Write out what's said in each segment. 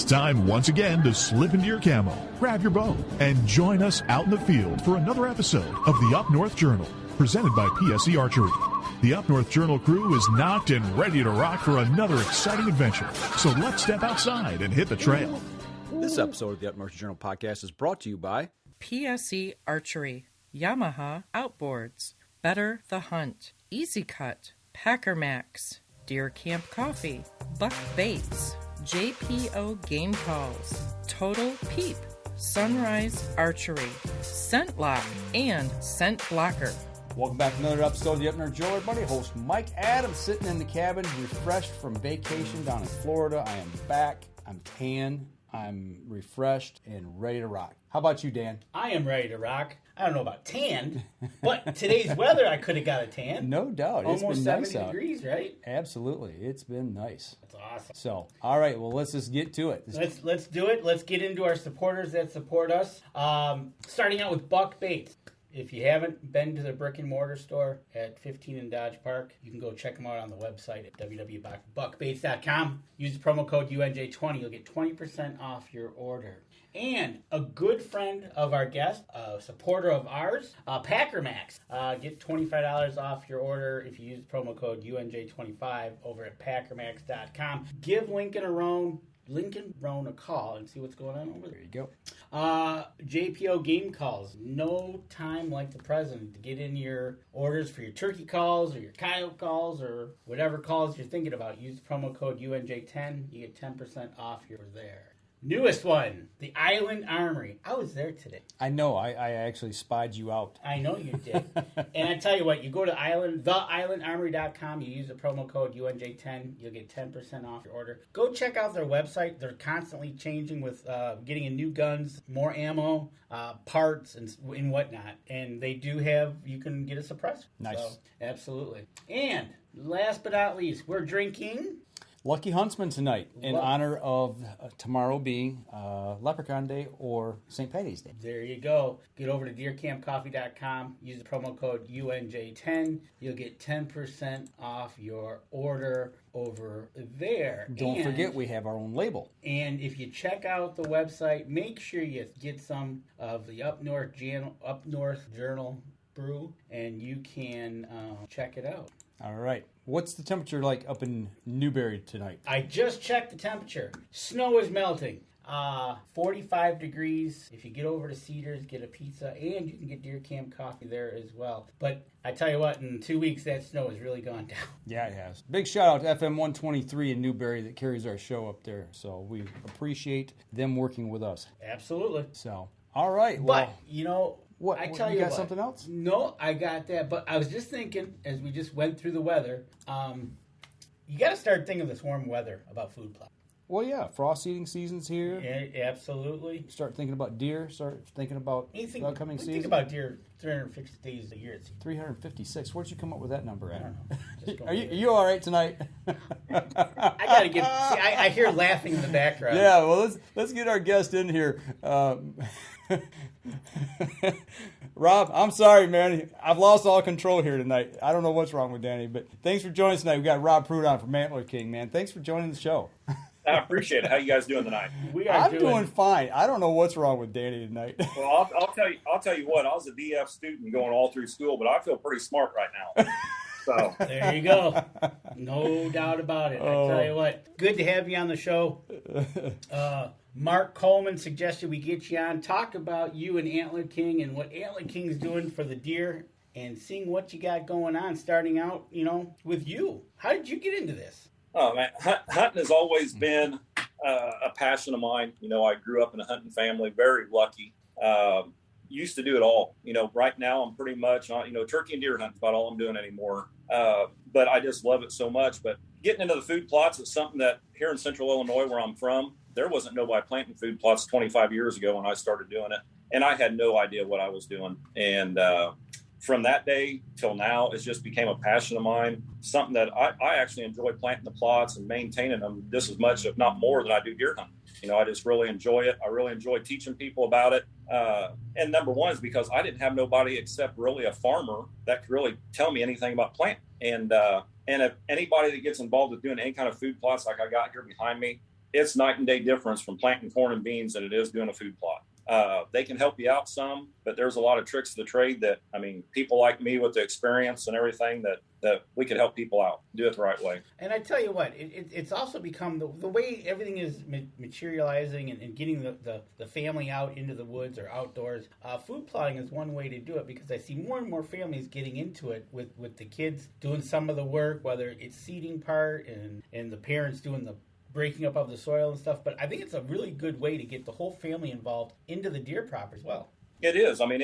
time once again to slip into your camo, grab your bow, and join us out in the field for another episode of the Up North Journal, presented by PSE Archery. The Up North Journal crew is knocked and ready to rock for another exciting adventure. So let's step outside and hit the trail. This episode of the Up North Journal podcast is brought to you by PSE Archery, Yamaha Outboards, Better the Hunt, Easy Cut, Packer Max, Deer Camp Coffee, Buck Baits, JPO Game Calls, Total Peep, Sunrise Archery, Scent Lock, and Scent Blocker. Welcome back to another episode of the Up North Journal, everybody. Host Mike Adams sitting in the cabin, refreshed from vacation down in Florida. I am back. I'm tan. I'm refreshed and ready to rock. How about you, Dan? I am ready to rock. I don't know about tanned, but today's weather, I could have got a tan. No doubt. Almost it's been 70 nice degrees, right? Absolutely. It's been nice. That's awesome. So, all right. Well, let's just get to it. Let's do it. Let's get into our supporters that support us. Starting out with Buck Baits. If you haven't been to the brick and mortar store at 15 in Dodge Park, you can go check them out on the website at www.buckbaits.com. Use the promo code UNJ20. You'll get 20% off your order. And a good friend of our guest, a supporter of ours, Packer Max. Get $25 off your order if you use the promo code UNJ25 over at packermax.com. Give Lincoln Roan a call and see what's going on over there. There you go. JPO Game Calls. No time like the present to get in your orders for your turkey calls or your coyote calls or whatever calls you're thinking about. Use the promo code UNJ10. You get 10% off your there. Newest one, the Island Armory. I was there today. I know. I actually spied you out. I know you did. And I tell you what, you go to theislandarmory.com, you use the promo code UNJ10, you'll get 10% off your order. Go check out their website. They're constantly changing with getting in new guns, more ammo, parts, and whatnot. And they do have, you can get a suppressor. Nice. So, absolutely. And last but not least, we're drinking Lucky Huntsman tonight in honor of tomorrow being Leprechaun Day or St. Patty's Day. There you go. Get over to deercampcoffee.com. Use the promo code UNJ10. You'll get 10% off your order over there. Don't forget we have our own label. And if you check out the website, make sure you get some of the Up North Journal brew, and you can check it out. All right. What's the temperature like up in Newberry tonight? I just checked the temperature. Snow is melting. 45 degrees. If you get over to Cedars, get a pizza, and you can get Deer Camp Coffee there as well. But I tell you what, in 2 weeks, that snow has really gone down. Yeah, it has. Big shout out to FM 123 in Newberry that carries our show up there. So we appreciate them working with us. Absolutely. So, all right. Well, but, you know, what? I tell you got what, something else? No, I got that. But I was just thinking, as we just went through the weather, you got to start thinking of this warm weather about food plots. Well, yeah, frost eating season's here. Yeah, absolutely. Start thinking about deer. Start thinking about the upcoming season. Think about deer 350 days a year. 356. Where'd you come up with that number at? I don't know. Are you all right tonight? I gotta get. See, I hear laughing in the background. Yeah, well, let's get our guest in here. Rob, I'm sorry, man. I've lost all control here tonight. I don't know what's wrong with Danny, but thanks for joining us tonight. We got Rob Pruitt on from Antler King, man. Thanks for joining the show. I appreciate it. How you guys doing tonight? I'm doing fine. I don't know what's wrong with Danny tonight. Well, I'll tell you what. I was a DF student going all through school, but I feel pretty smart right now. So there you go. No doubt about it. I tell you what. Good to have you on the show. Mark Coleman suggested we get you on, talk about you and Antler King and what Antler King's doing for the deer and seeing what you got going on, starting out, with you. How did you get into this? Oh, man, hunting has always been a passion of mine. I grew up in a hunting family, very lucky. Used to do it all. Right now I'm pretty much, turkey and deer hunting is about all I'm doing anymore. But I just love it so much. But getting into the food plots is something that here in Central Illinois, where I'm from, there wasn't nobody planting food plots 25 years ago when I started doing it. And I had no idea what I was doing. And from that day till now, it's just became a passion of mine, something that I actually enjoy planting the plots and maintaining them just as much, if not more, than I do deer hunting. I just really enjoy it. I really enjoy teaching people about it. And number one is because I didn't have nobody except really a farmer that could really tell me anything about planting. And if anybody that gets involved with doing any kind of food plots like I got here behind me, it's night and day difference from planting corn and beans than it is doing a food plot. They can help you out some, but there's a lot of tricks of the trade that, I mean, people like me with the experience and everything that we could help people out, do it the right way. And I tell you what, it's also become the way everything is materializing and getting the family out into the woods or outdoors. Food plotting is one way to do it, because I see more and more families getting into it with the kids doing some of the work, whether it's seeding part and the parents doing the breaking up of the soil and stuff. But I think it's a really good way to get the whole family involved into the deer prop as well. It is. I mean,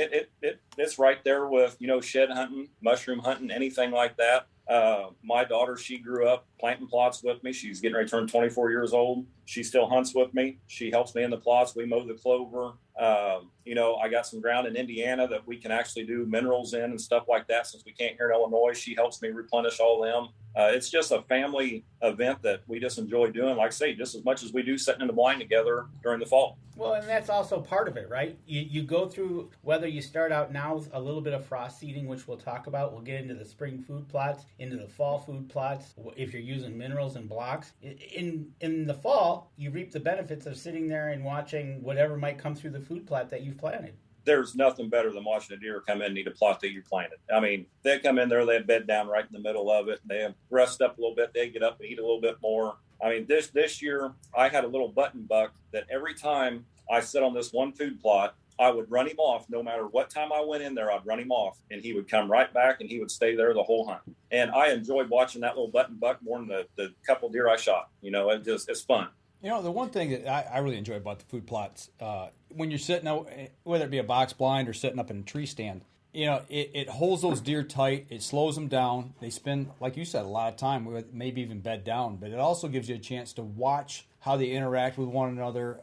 it's right there with, shed hunting, mushroom hunting, anything like that. My daughter, she grew up planting plots with me. She's getting ready to turn 24 years old. She still hunts with me. She helps me in the plots. We mow the clover. I got some ground in Indiana that we can actually do minerals in and stuff like that. Since we can't here in Illinois, she helps me replenish all them. It's just a family event that we just enjoy doing, like I say, just as much as we do sitting in the blind together during the fall. Well, and that's also part of it, right? You go through, whether you start out now with a little bit of frost seeding, which we'll talk about. We'll get into the spring food plots, into the fall food plots, if you're using minerals and blocks. In the fall, you reap the benefits of sitting there and watching whatever might come through the food plot that you've planted. There's nothing better than watching a deer come in and eat a plot that you planted. I mean, they come in there, they have bed down right in the middle of it. They rest up a little bit. They get up and eat a little bit more. I mean, this year I had a little button buck that every time I sit on this one food plot, I would run him off. No matter what time I went in there, I'd run him off, and he would come right back, and he would stay there the whole hunt. And I enjoyed watching that little button buck more than the couple deer I shot. It's fun. The one thing that I really enjoy about the food plots, when you're sitting out, whether it be a box blind or sitting up in a tree stand, it holds those deer tight. It slows them down. They spend, like you said, a lot of time with maybe even bed down, but it also gives you a chance to watch how they interact with one another,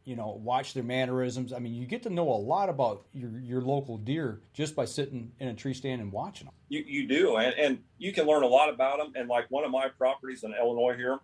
watch their mannerisms. I mean, you get to know a lot about your local deer just by sitting in a tree stand and watching them. You do, and you can learn a lot about them. And like one of my properties in Illinois here,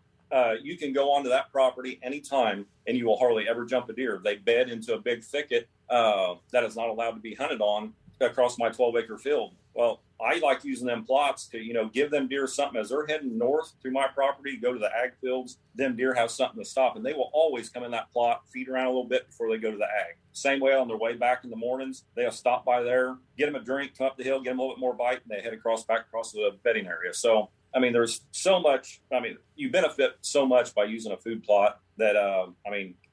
you can go onto that property anytime and you will hardly ever jump a deer. They bed into a big thicket that is not allowed to be hunted on across my 12-acre field. Well, I like using them plots to, give them deer something. As they're heading north through my property, go to the ag fields, them deer have something to stop. And they will always come in that plot, feed around a little bit before they go to the ag. Same way on their way back in the mornings, they'll stop by there, get them a drink, come up the hill, get them a little bit more bite, and they head back across the bedding area. So, I mean, there's so much. I mean, you benefit so much by using a food plot that,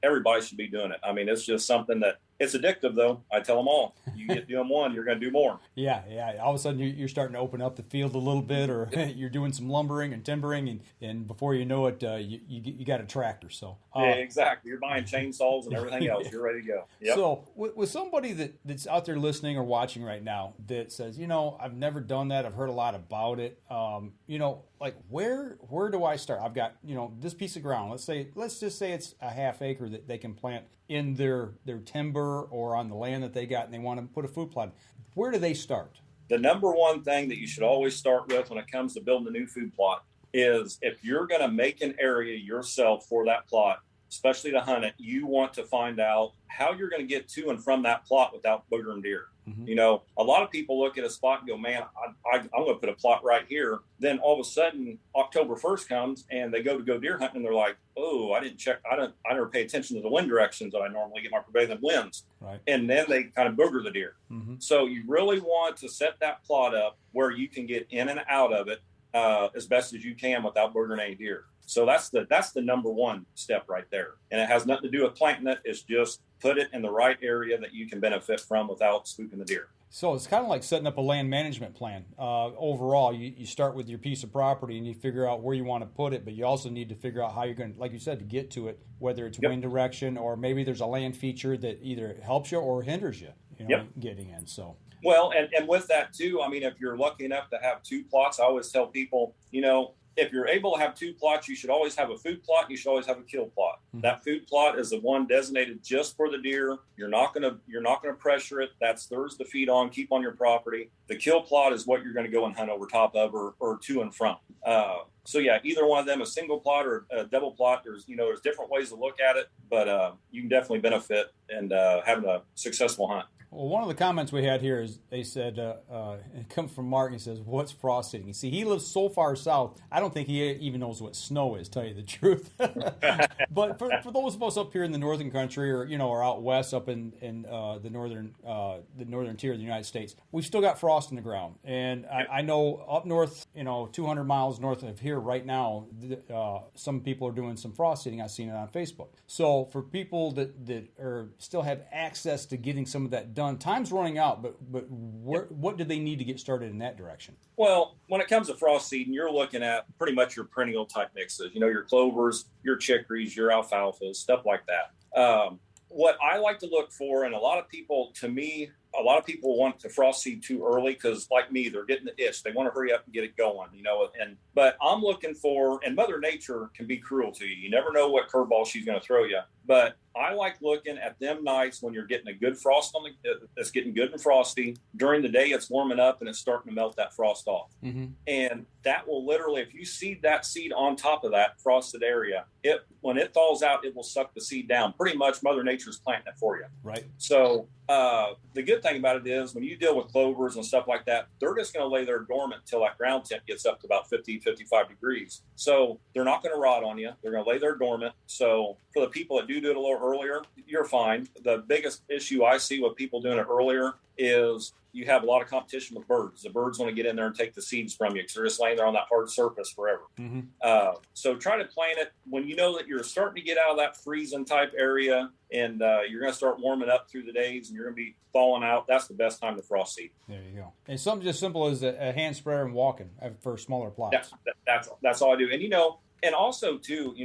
everybody should be doing it. I mean, it's just something that it's addictive, though. I tell them all. You get doing one, you're going to do more. Yeah. All of a sudden, you're starting to open up the field a little bit, or you're doing some lumbering and timbering, and before you know it, you got a tractor. So yeah, exactly. You're buying chainsaws and everything else. You're ready to go. Yep. So with somebody that's out there listening or watching right now that says, I've never done that. I've heard a lot about it. Like where do I start? I've got this piece of ground. Let's just say it's a half acre that they can plant in their timber or on the land that they got, and they want to put a food plot. Where do they start? The number one thing that you should always start with when it comes to building a new food plot is if you're going to make an area yourself for that plot, especially to hunt it, you want to find out how you're going to get to and from that plot without boogering deer. Mm-hmm. A lot of people look at a spot and go, man, I'm going to put a plot right here. Then all of a sudden, October 1st comes and they go deer hunting and they're like, oh, I didn't check. I never pay attention to the wind directions that I normally get my prevailing winds. Right. And then they kind of booger the deer. Mm-hmm. So you really want to set that plot up where you can get in and out of it as best as you can without boogering any deer. So that's the number one step right there. And it has nothing to do with planting it. It's just put it in the right area that you can benefit from without spooking the deer. So it's kind of like setting up a land management plan. Overall, you start with your piece of property and you figure out where you want to put it, but you also need to figure out how you're going to, like you said, to get to it, whether it's wind direction or maybe there's a land feature that either helps you or hinders you, getting in. So. Well, and with that too, I mean, if you're lucky enough to have two plots, I always tell people, if you're able to have two plots, you should always have a food plot. You should always have a kill plot. Mm-hmm. That food plot is the one designated just for the deer. You're not gonna pressure it. That's theirs to feed on, keep on your property. The kill plot is what you're going to go and hunt over top of or to and from. So yeah, either one of them, a single plot or a double plot. There's different ways to look at it, but you can definitely benefit and having a successful hunt. Well, one of the comments we had here is they said, it comes from Mark, and he says, what's frost seeding? You see, he lives so far south, I don't think he even knows what snow is, tell you the truth. But for those of us up here in the northern country or out west up in the northern tier of the United States, we've still got frost in the ground. And I know up north, 200 miles north of here right now, some people are doing some frost seeding. I've seen it on Facebook. So for people that still have access to getting some of that done, time's running out, but what do they need to get started in that direction? Well, when it comes to frost seeding, you're looking at pretty much your perennial type mixes, your clovers, your chicories, your alfalfas, stuff like that. What I like to look for, and a lot of people want to frost seed too early because, like me, they're getting the itch. They want to hurry up and get it going, but I'm looking for, and Mother Nature can be cruel to you. You never know what curveball she's going to throw you. But I like looking at them nights when you're getting a good frost it's getting good and frosty. During the day, it's warming up and it's starting to melt that frost off. Mm-hmm. And that will literally, if you seed that seed on top of that frosted area, when it thaws out, it will suck the seed down. Pretty much Mother Nature's planting it for you. Right. So the good thing about it is when you deal with clovers and stuff like that, they're just going to lay there dormant until that ground temp gets up to about 50, 55 degrees. So they're not going to rot on you. They're going to lay there dormant. So for the people that do it a little earlier, you're fine. The biggest issue I see with people doing it earlier is you have a lot of competition with birds. The birds want to get in there and take the seeds from you because they're just laying there on that hard surface forever. Mm-hmm. So try to plant it when you know that you're starting to get out of that freezing type area and you're going to start warming up through the days and you're going to be thawing out. That's the best time to frost seed. There you go. And something just simple as a hand sprayer and walking for smaller plots. That's all I do. And, and also too,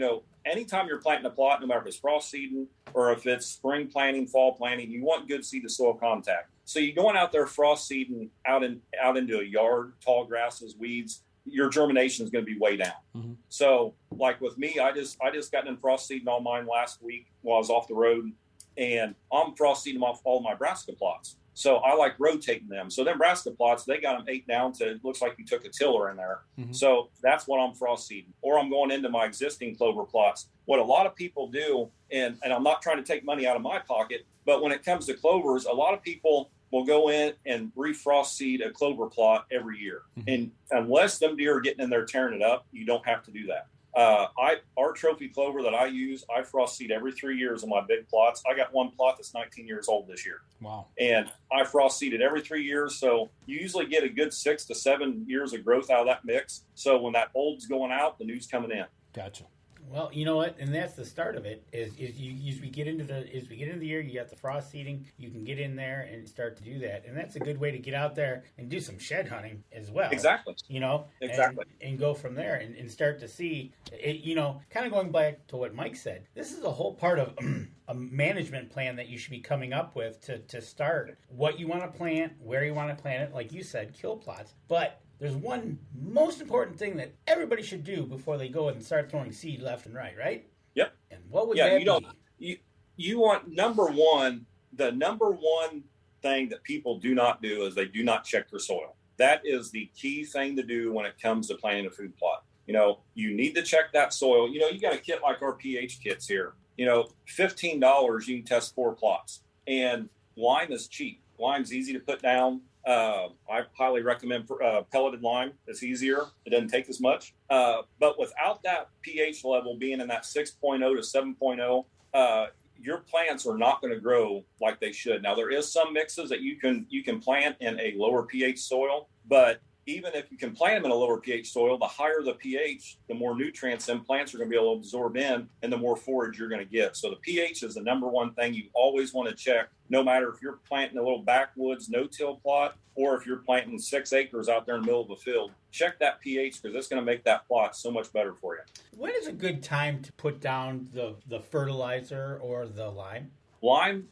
anytime you're planting a plot, no matter if it's frost seeding or if it's spring planting, fall planting, you want good seed to soil contact. So you're going out there frost seeding out into a yard, tall grasses, weeds, your germination is going to be way down. Mm-hmm. So like with me, I just got in frost seeding all mine last week while I was off the road, and I'm frost seeding off all my brassica plots. So I like rotating them. So them brassica plots, they got them 8 down to, it looks like you took a tiller in there. Mm-hmm. So that's what I'm frost seeding. Or I'm going into my existing clover plots. What a lot of people do, and I'm not trying to take money out of my pocket, but when it comes to clovers, a lot of people will go in and refrost seed a clover plot every year. Mm-hmm. And unless them deer are getting in there tearing it up, you don't have to do that. Our trophy clover that I use, I frost seed every 3 years on my big plots. I got one plot that's 19 years old this year. Wow. And I frost seed it every 3 years. So you usually get a good 6 to 7 years of growth out of that mix. So when that old's going out, the new's coming in. Gotcha. Well, you know what, and that's the start of it. As we get into the year, you got the frost seeding. You can get in there and start to do that, and that's a good way to get out there and do some shed hunting as well. Exactly. Exactly. And go from there and start to see it. Kind of going back to what Mike said. This is a whole part of a management plan that you should be coming up with to start what you want to plant, where you want to plant it. Like you said, kill plots, but there's one most important thing that everybody should do before they go and start throwing seed left and right? Yep. And what would that be? You want the number one thing that people do not do is they do not check their soil. That is the key thing to do when it comes to planting a food plot. You need to check that soil. You got a kit like our pH kits here. $15, you can test 4 plots. And lime is cheap. Lime's easy to put down. I highly recommend pelleted lime. It's easier. It doesn't take as much. But without that pH level being in that 6.0 to 7.0, your plants are not going to grow like they should. Now, there is some mixes that you can plant in a lower pH soil, but even if you can plant them in a lower pH soil, the higher the pH, the more nutrients them plants are going to be able to absorb in and the more forage you're going to get. So the pH is the number one thing you always want to check, no matter if you're planting a little backwoods no-till plot or if you're planting 6 acres out there in the middle of the field. Check that pH because it's going to make that plot so much better for you. When is a good time to put down the fertilizer or the lime? Lime,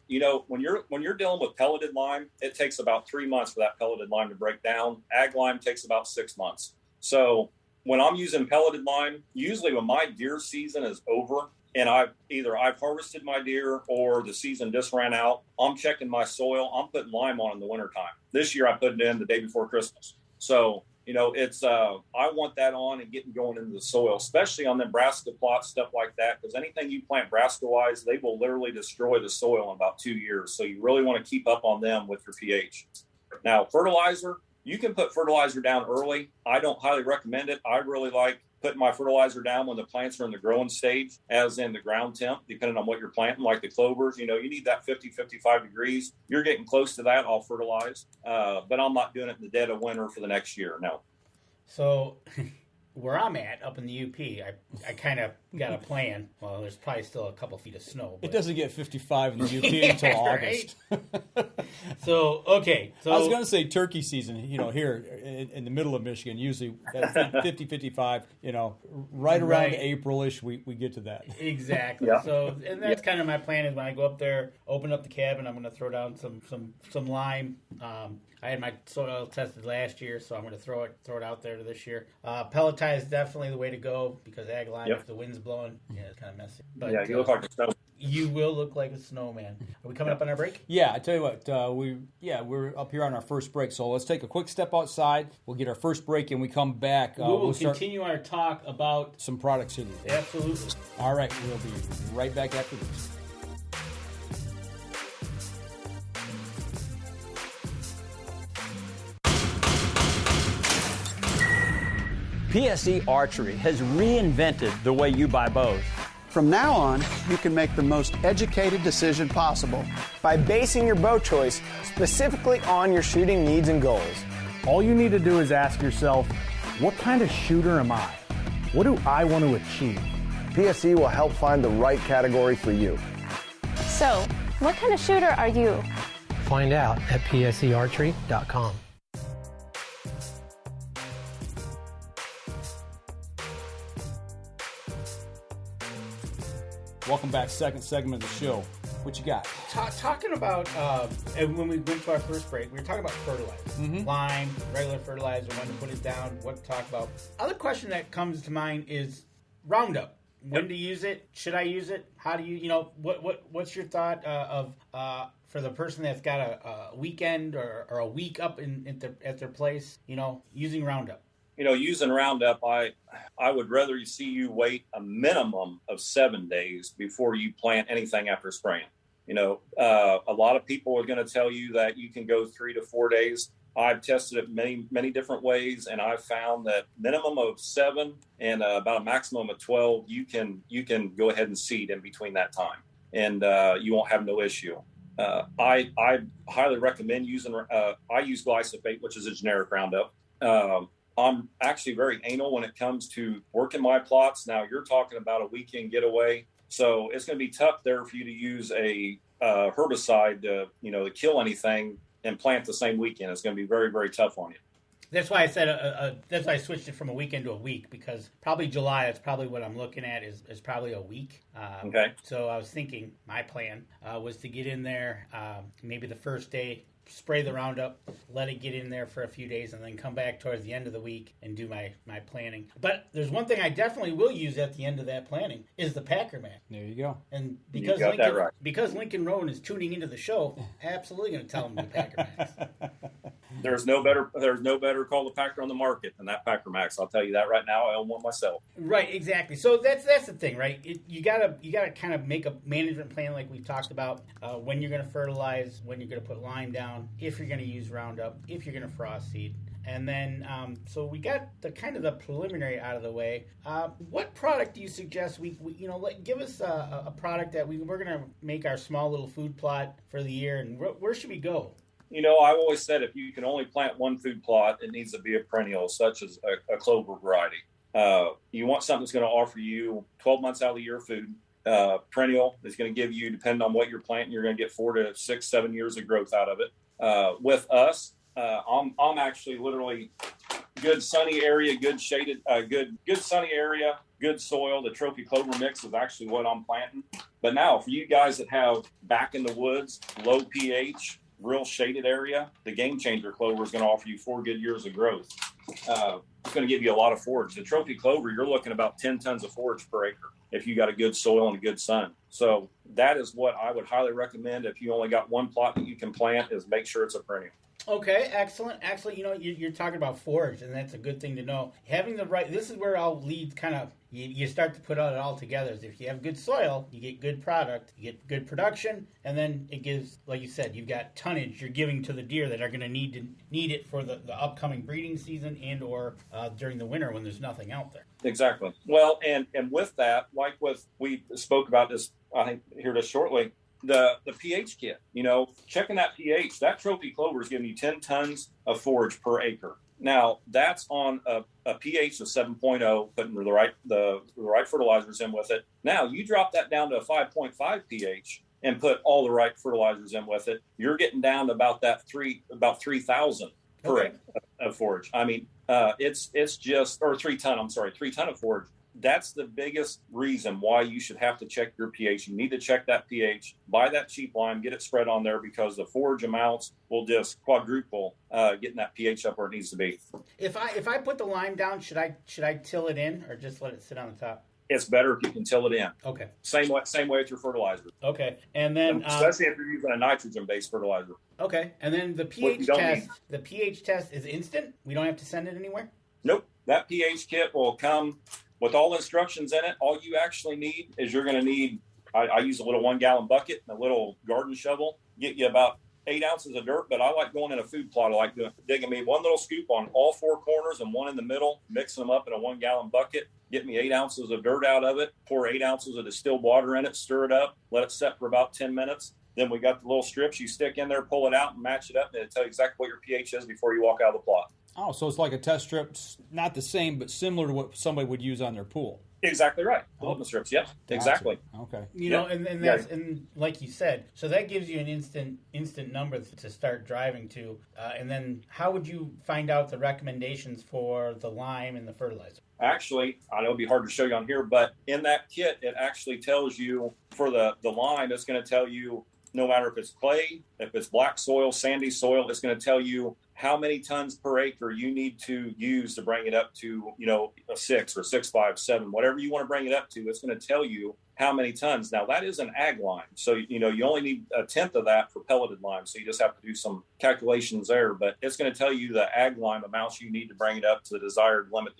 when you're dealing with pelleted lime, it takes about 3 months for that pelleted lime to break down. Ag lime takes about 6 months. So when I'm using pelleted lime, usually when my deer season is over and I've harvested my deer or the season just ran out, I'm checking my soil. I'm putting lime on in the wintertime. This year I put it in the day before Christmas. So It's I want that on and getting going into the soil, especially on the brassica plots, stuff like that, because anything you plant brassica-wise, they will literally destroy the soil in about 2 years. So you really want to keep up on them with your pH. Now, fertilizer, you can put fertilizer down early. I don't highly recommend it. I really like putting my fertilizer down when the plants are in the growing stage, as in the ground temp, depending on what you're planting, like the clovers. You need that 50, 55 degrees. You're getting close to that, I'll fertilize. But I'm not doing it in the dead of winter for the next year, no. So where I'm at, up in the UP, I kind of got a plan. Well, there's probably still a couple feet of snow. But... It doesn't get 55 in the UP until August. So, okay. So I was going to say turkey season, here in the middle of Michigan, usually 50, 55, right around April-ish, we get to that. Exactly. Yeah. So, and that's kind of my plan is when I go up there, open up the cabin, I'm going to throw down some lime. I had my soil tested last year, so I'm going to throw it out there to this year. Pelletize is definitely the way to go because ag lime, if the wind's blowing, it's kind of messy. But, you look like a snowman. You will look like a snowman. Are we coming up on our break? Yeah, I tell you what, we're up here on our first break, so let's take a quick step outside. We'll get our first break, and we come back. We'll continue our talk about some products in there. Absolutely. All right, we'll be right back after this. PSE Archery has reinvented the way you buy bows. From now on, you can make the most educated decision possible by basing your bow choice specifically on your shooting needs and goals. All you need to do is ask yourself, what kind of shooter am I? What do I want to achieve? PSE will help find the right category for you. So, what kind of shooter are you? Find out at psearchery.com. Welcome back, second segment of the show. What you got? Talking about, when we went to our first break, we were talking about fertilizer. Lime, regular fertilizer, when to put it down, what to talk about. Other question that comes to mind is Roundup. When to use it? Should I use it? How do you, what's your thought of for the person that's got a weekend or a week up at their place, using Roundup? Using Roundup, I would rather see you wait a minimum of 7 days before you plant anything after spraying. A lot of people are going to tell you that you can go 3 to 4 days. I've tested it many, many different ways, and I've found that minimum of 7 and about a maximum of 12, you can go ahead and seed in between that time, and you won't have no issue. I highly recommend using. I use glyphosate, which is a generic Roundup. I'm actually very anal when it comes to working my plots. Now, you're talking about a weekend getaway, so it's going to be tough there for you to use a herbicide to kill anything and plant the same weekend. It's going to be very, very tough on you. That's why I said that's why I switched it from a weekend to a week, because probably July, that's probably what I'm looking at is probably a week. Okay. So I was thinking my plan was to get in there maybe the first day, spray the Roundup, let it get in there for a few days, and then come back towards the end of the week and do my planting. But there's one thing I definitely will use at the end of that planting is the Packer Mac. There you go. And because Lincoln Rowan is tuning into the show, absolutely going to tell him the Packer Max. There's no better call to Packer on the market than that Packer Max. I'll tell you that right now. I own one myself. Right, exactly. So that's the thing, right? You gotta kind of make a management plan like we talked about. When you're going to fertilize, when you're going to put lime down, if you're going to use Roundup, if you're going to frost seed. And then, so we got the kind of the preliminary out of the way. What product do you suggest give us a product that we're going to make our small little food plot for the year, and where should we go? I've always said if you can only plant one food plot, it needs to be a perennial, such as a clover variety. You want something that's going to offer you 12 months out of the year food. Perennial is going to give you, depending on what you're planting, you're going to get 4 to 6, 7 years of growth out of it. With us, I'm actually literally good sunny area, good shaded, good sunny area, good soil. The trophy clover mix is actually what I'm planting. But now for you guys that have back in the woods, low pH, real shaded area, the Game Changer clover is going to offer you 4 good years of growth. It's going to give you a lot of forage. The trophy clover, you're looking about 10 tons of forage per acre if you got a good soil and a good sun. So that is what I would highly recommend if you only got one plot that you can plant, is make sure it's a perennial. Okay, excellent. You're talking about forage, and that's a good thing to know. Having the right, this is where I'll lead kind of, you start to put it all together. Is if you have good soil, you get good product, you get good production, and then it gives, like you said, you've got tonnage you're giving to the deer that are going to need it for the upcoming breeding season and or during the winter when there's nothing out there. Exactly. Well, and with that, we spoke about this, I think, here just shortly, the pH kit, checking that pH, that trophy clover is giving you 10 tons of forage per acre. Now, that's on a pH of 7.0, putting the right fertilizers in with it. Now, you drop that down to a 5.5 pH and put all the right fertilizers in with it, you're getting down to about 3,000 per acre of forage. I mean, it's just, or 3 ton of forage. That's the biggest reason why you should have to check your pH. You need to check that pH, buy that cheap lime, get it spread on there, because the forage amounts will just quadruple getting that pH up where it needs to be. If I put the lime down, should I till it in or just let it sit on the top? It's better if you can till it in. Okay. Same way with your fertilizer. Okay, and then especially if you're using a nitrogen-based fertilizer. Okay, and then the pH test. The pH test is instant. We don't have to send it anywhere. Nope. That pH kit will come with all instructions in it. All you actually need is you're going to need, I use a little 1 gallon bucket and a little garden shovel, get you about 8 ounces of dirt, but I like going in a food plot. I like digging me 1 little scoop on all 4 corners and 1 in the middle, mixing them up in a 1 gallon bucket, get me 8 ounces of dirt out of it, pour 8 ounces of distilled water in it, stir it up, let it set for about 10 minutes. Then we got the little strips you stick in there, pull it out and match it up, and it'll tell you exactly what your pH is before you walk out of the plot. Oh, so it's like a test strip, not the same, but similar to what somebody would use on their pool. Exactly right. Litmus strips, yep, exactly. Okay. And like you said, so that gives you an instant number to start driving to. And then how would you find out the recommendations for the lime and the fertilizer? Actually, I know it'd be hard to show you on here, but in that kit, it actually tells you for the lime, it's going to tell you no matter if it's clay, if it's black soil, sandy soil, it's going to tell you how many tons per acre you need to use to bring it up to, a 6 or 6.5, 7, whatever you want to bring it up to. It's going to tell you how many tons. Now, that is an ag lime. So, you only need 1/10 of that for pelleted lime. So you just have to do some calculations there. But it's going to tell you the ag lime amounts you need to bring it up to the desired limit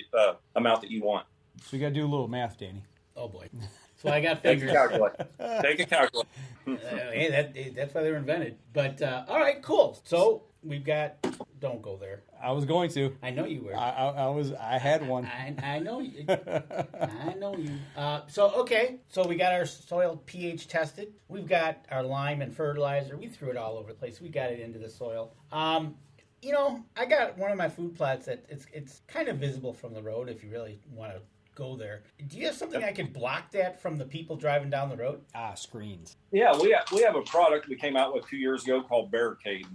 amount that you want. So you got to do a little math, Danny. Oh, boy. So I got fingers. Take a calculator. Hey, that's why they were invented. But, all right, cool. So we've got... Don't go there. I was going to. I know you were. I had one. I know you. I know you. So we got our soil pH tested. We've got our lime and fertilizer. We threw it all over the place. We got it into the soil. I got one of my food plots that it's kind of visible from the road if you really want to go there. Do you have something I could block that from the people driving down the road? Screens. Yeah, we have a product we came out with 2 years ago called Barricade.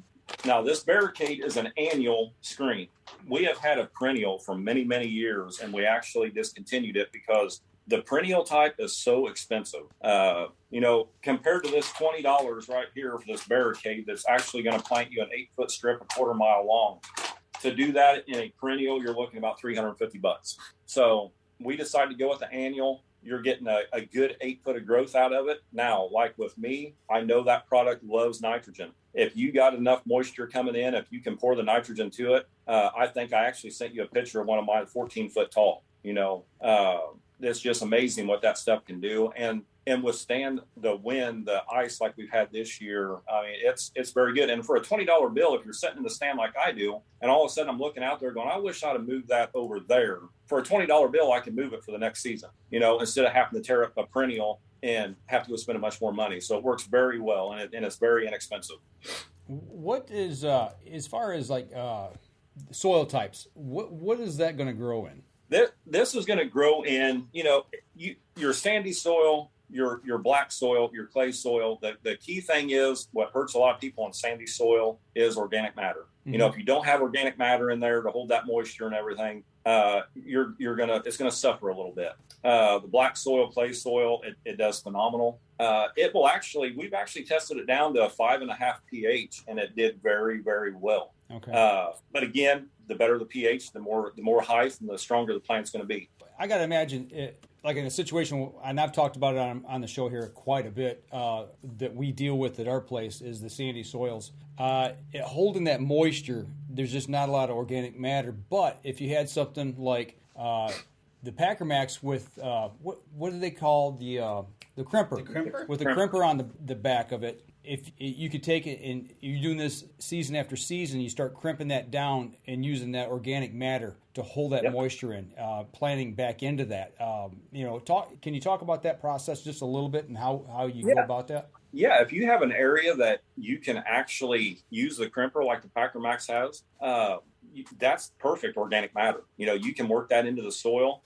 Now, this Barricade is an annual screen. We have had a perennial for many, many years, and we actually discontinued it because the perennial type is so expensive. Compared to this $20 right here for this Barricade that's actually going to plant you an 8-foot strip, a quarter mile long. To do that in a perennial, you're looking about $350. So we decided to go with the annual. You're getting a good 8 foot of growth out of it. Now, like with me, I know that product loves nitrogen. If you got enough moisture coming in, if you can pour the nitrogen to it, I think I actually sent you a picture of one of mine 14 foot tall. It's just amazing what that stuff can do and withstand the wind, the ice like we've had this year. I mean, it's very good. And for a $20 bill, if you're sitting in the stand like I do, and all of a sudden I'm looking out there going, I wish I'd have moved that over there. For a $20 bill, I can move it for the next season, instead of having to tear up a perennial and have to go spend much more money. So it works very well, and it's very inexpensive. What is, as far as soil types, what is that going to grow in? This is going to grow in, your sandy soil, your black soil, your clay soil. The key thing is what hurts a lot of people on sandy soil is organic matter. Mm-hmm. If you don't have organic matter in there to hold that moisture and everything, it's gonna suffer a little bit. The black soil, clay soil, it does phenomenal. We've actually tested it down to a 5.5 pH, and it did very, very well. Okay. But again, the better the pH, the more height and the stronger the plant's going to be. I got to imagine like in a situation, and I've talked about it on the show here quite a bit, that we deal with at our place is the sandy soils. Holding that moisture, there's just not a lot of organic matter. But if you had something like the Packer Max with what do they call the crimper? The crimper? With the crimper on the back of it. If you could take it and you're doing this season after season, you start crimping that down and using that organic matter to hold that moisture in, planting back into that. Can you talk about that process just a little bit and how you go about that? Yeah, if you have an area that you can actually use the crimper like the Packer Max has, that's perfect organic matter. You can work that into the soil.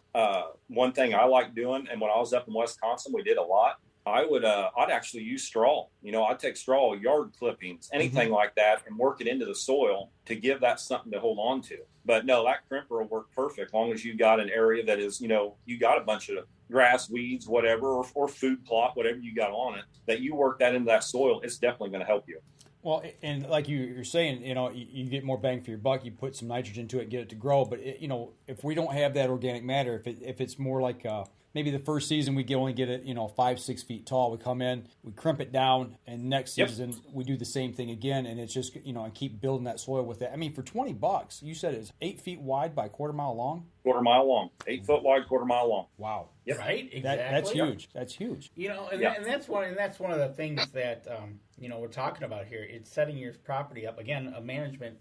One thing I like doing, and when I was up in Wisconsin, we did a lot. I'd actually use straw. I'd take straw, yard clippings, anything like that, and work it into the soil to give that something to hold on to. But no, that crimper will work perfect as long as you got an area that is, you got a bunch of grass, weeds, whatever, or food plot, whatever you got on it, that you work that into that soil, it's definitely going to help you. Well, and like you're saying, you get more bang for your buck. You put some nitrogen to it, get it to grow. But if we don't have that organic matter, if it's more like maybe the first season we only get it 5-6 feet tall, we come in, we crimp it down, and next season we do the same thing again, and it's just and keep building that soil with that. I mean, for $20, you said it's 8 feet wide by quarter mile long. Quarter mile long, 8 foot wide, quarter mile long. Wow. Yep. Right, exactly. That's huge. That's huge. And that's one of the things that we're talking about here. It's setting your property up again. Management.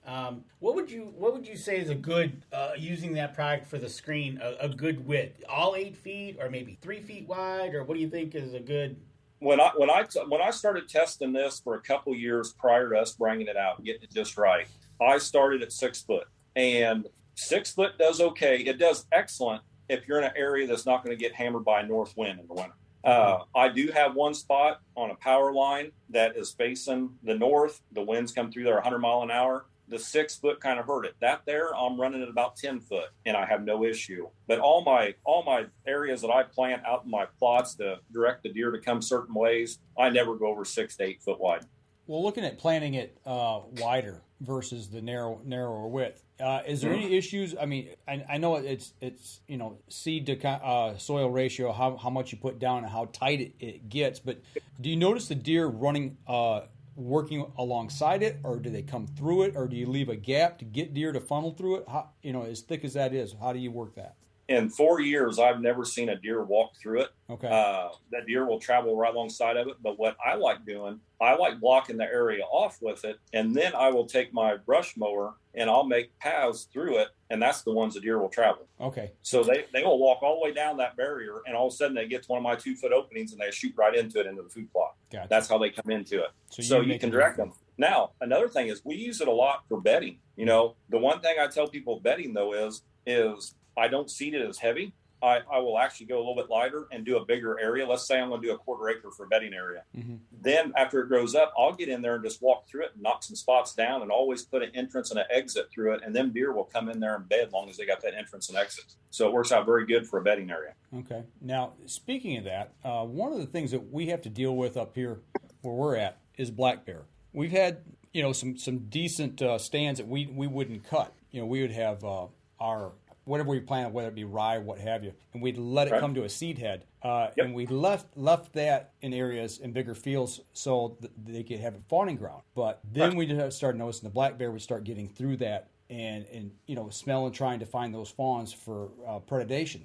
What would you say is a good using that product for the screen? A good width, all 8 feet, or maybe 3 feet wide, or what do you think is a good? When I started testing this for a couple years prior to us bringing it out, getting it just right, I started at 6 foot, and 6 foot does okay. It does excellent if you're in an area that's not going to get hammered by a north wind in the winter. I do have one spot on a power line that is facing the north. The winds come through there 100 mile an hour. The 6 foot kind of hurt it. That there, I'm running at about 10 foot, and I have no issue. But all my areas that I plant out in my plots to direct the deer to come certain ways, I never go over 6 to 8 foot wide. Well, looking at planting it wider versus the narrower width, is there any issues? I mean, I know it's seed to soil ratio, how much you put down and how tight it gets, but do you notice the deer running, working alongside it, or do they come through it, or do you leave a gap to get deer to funnel through it? How, as thick as that is, how do you work that? In 4 years, I've never seen a deer walk through it. Okay. That deer will travel right alongside of it. But what I like doing, I like blocking the area off with it, and then I will take my brush mower and I'll make paths through it, and that's the ones the deer will travel. Okay. So they will walk all the way down that barrier, and all of a sudden they get to one of my 2 foot openings and they shoot right into it, into the food plot. Gotcha. That's how they come into it. So you can direct them. Now, another thing is we use it a lot for bedding. The one thing I tell people bedding though is I don't seed it as heavy. I will actually go a little bit lighter and do a bigger area. Let's say I'm going to do a 1/4 acre for a bedding area. Mm-hmm. Then after it grows up, I'll get in there and just walk through it and knock some spots down and always put an entrance and an exit through it. And then deer will come in there and bed as long as they got that entrance and exit. So it works out very good for a bedding area. Okay. Now, speaking of that, one of the things that we have to deal with up here where we're at is black bear. We've had, some decent stands that we wouldn't cut. We would have our whatever we planted, whether it be rye, what have you, and we'd let it come to a seed head. And we left that in areas in bigger fields so that they could have a fawning ground. But then we started noticing the black bear would start getting through that and smelling, trying to find those fawns for predation.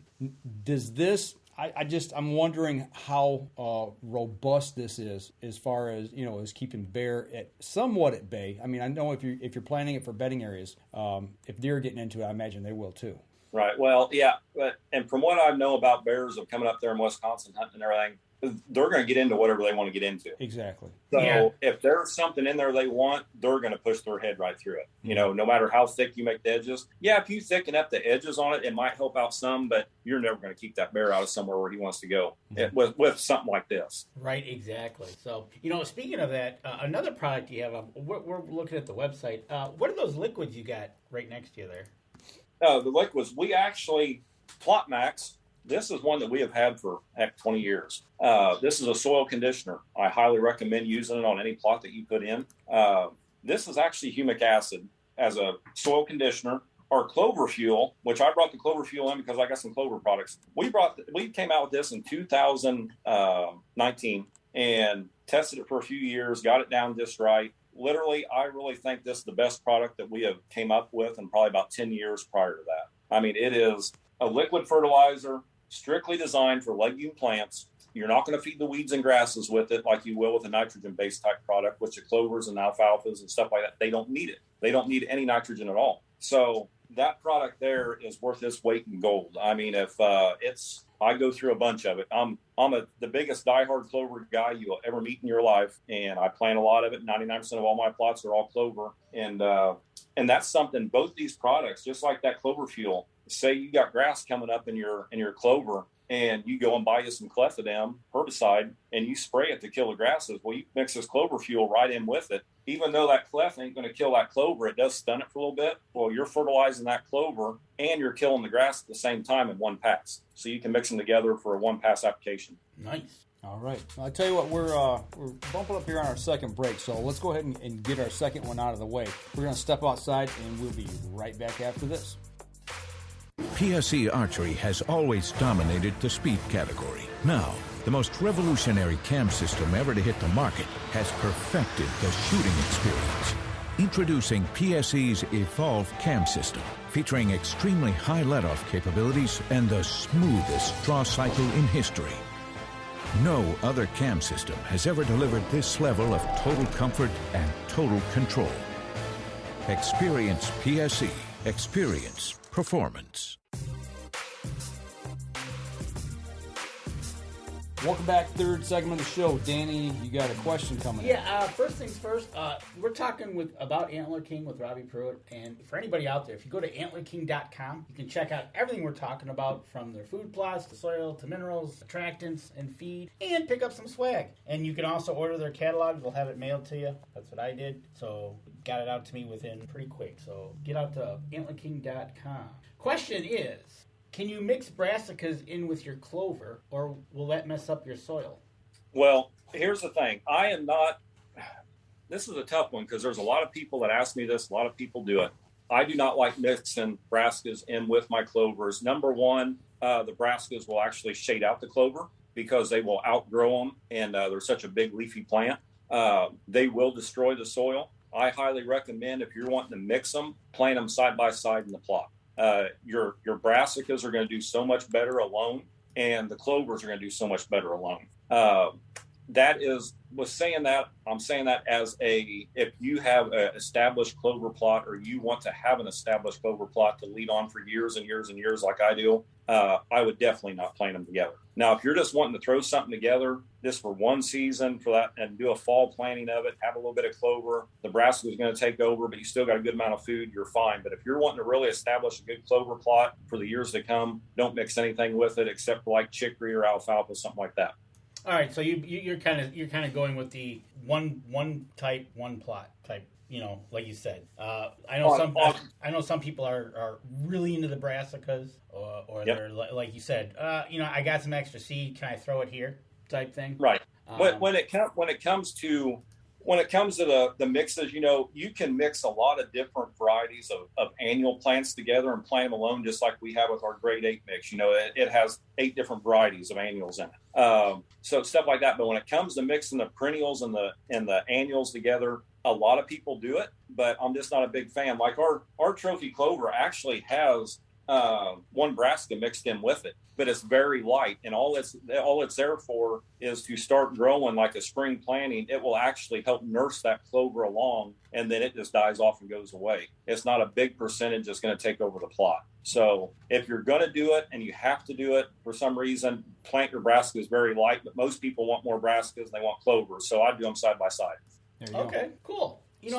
Does this? I'm wondering how robust this is as far as as keeping bear somewhat at bay. I mean, I know if you're planting it for bedding areas, if deer are getting into it, I imagine they will too. Right. Well, yeah. And from what I know about bears of coming up there in Wisconsin hunting and everything, they're going to get into whatever they want to get into. Exactly. So if there's something in there they want, they're going to push their head right through it. No matter how thick you make the edges. Yeah, if you thicken up the edges on it, it might help out some, but you're never going to keep that bear out of somewhere where he wants to go with something like this. Right, exactly. So, speaking of that, another product you have, we're looking at the website. What are those liquids you got right next to you there? The liquids, we actually, Plot Max, this is one that we have had for 20 years. This is a soil conditioner. I highly recommend using it on any plot that you put in. This is actually humic acid as a soil conditioner. our clover fuel, which I brought the clover fuel in because I got some clover products. We came out with this in 2019 and tested it for a few years, got it down just right. Literally, I really think this is the best product that we have came up with in probably about 10 years prior to that. I mean, it is a liquid fertilizer strictly designed for legume plants. You're not going to feed the weeds and grasses with it like you will with a nitrogen-based type product, which the clovers and alfalfas and stuff like that, they don't need it. They don't need any nitrogen at all. So that product there is worth its weight in gold. I mean, if I go through a bunch of it. I'm the biggest diehard clover guy you'll ever meet in your life, and I plant a lot of it. 99% of all my plots are all clover, and that's something. Both these products, just like that clover fuel. Say you got grass coming up in your clover, and you go and buy you some clethodim herbicide, and you spray it to kill the grasses. Well, you mix this clover fuel right in with it. Even though that cleth ain't going to kill that clover, it does stun it for a little bit. Well, you're fertilizing that clover, and you're killing the grass at the same time in one pass. So you can mix them together for a one-pass application. Nice. All right. Well, I tell you what, we're bumping up here on our second break, so let's go ahead and get our second one out of the way. We're going to step outside, and we'll be right back after this. PSE Archery has always dominated the speed category. Now, the most revolutionary cam system ever to hit the market has perfected the shooting experience. Introducing PSE's Evolve Cam System, featuring extremely high let-off capabilities and the smoothest draw cycle in history. No other cam system has ever delivered this level of total comfort and total control. Experience PSE. Experience performance. Welcome back, third segment of the show. Danny, you got a question coming in. Yeah, first things first, we're talking about Antler King with Robie Pruitt. And for anybody out there, if you go to antlerking.com, you can check out everything we're talking about, from their food plots to soil to minerals, attractants, and feed, and pick up some swag. And you can also order their catalog. They'll have it mailed to you. That's what I did. So got it out to me within pretty quick. So get out to antlerking.com. Question is, can you mix brassicas in with your clover, or will that mess up your soil? Well, here's the thing. This is a tough one because there's a lot of people that ask me this. A lot of people do it. I do not like mixing brassicas in with my clovers. Number one, the brassicas will actually shade out the clover because they will outgrow them, and they're such a big leafy plant. They will destroy the soil. I highly recommend, if you're wanting to mix them, plant them side by side in the plot. Your brassicas are going to do so much better alone, and the clovers are going to do so much better alone. I'm saying that as if you have an established clover plot, or you want to have an established clover plot to lead on for years and years and years like I do, I would definitely not plant them together. Now, if you're just wanting to throw something together just for one season for that and do a fall planting of it, have a little bit of clover, the brassica is going to take over, but you still got a good amount of food, you're fine. But if you're wanting to really establish a good clover plot for the years to come, don't mix anything with it except for like chicory or alfalfa, something like that. All right, so you're kind of going with the one type, one plot type. You know, like you said, I know some people are really into the brassicas, or yep. They're like you said. I got some extra seed. Can I throw it here? Type thing. Right. When it comes to the mixes, you can mix a lot of different varieties of annual plants together and plant them alone, just like we have with our grade 8 mix. It has 8 different varieties of annuals in it. So stuff like that. But when it comes to mixing the perennials and the annuals together, a lot of people do it, but I'm just not a big fan. Like our trophy clover actually has one brassica mixed in with it, but it's very light, and all it's there for is to start growing like a spring planting. It will actually help nurse that clover along, and then it just dies off and goes away. It's not a big percentage that's going to take over the plot. So if you're going to do it and you have to do it for some reason, plant your brassicas very light, but most people want more brassicas than they want clovers, so I do them side by side. Okay, cool. We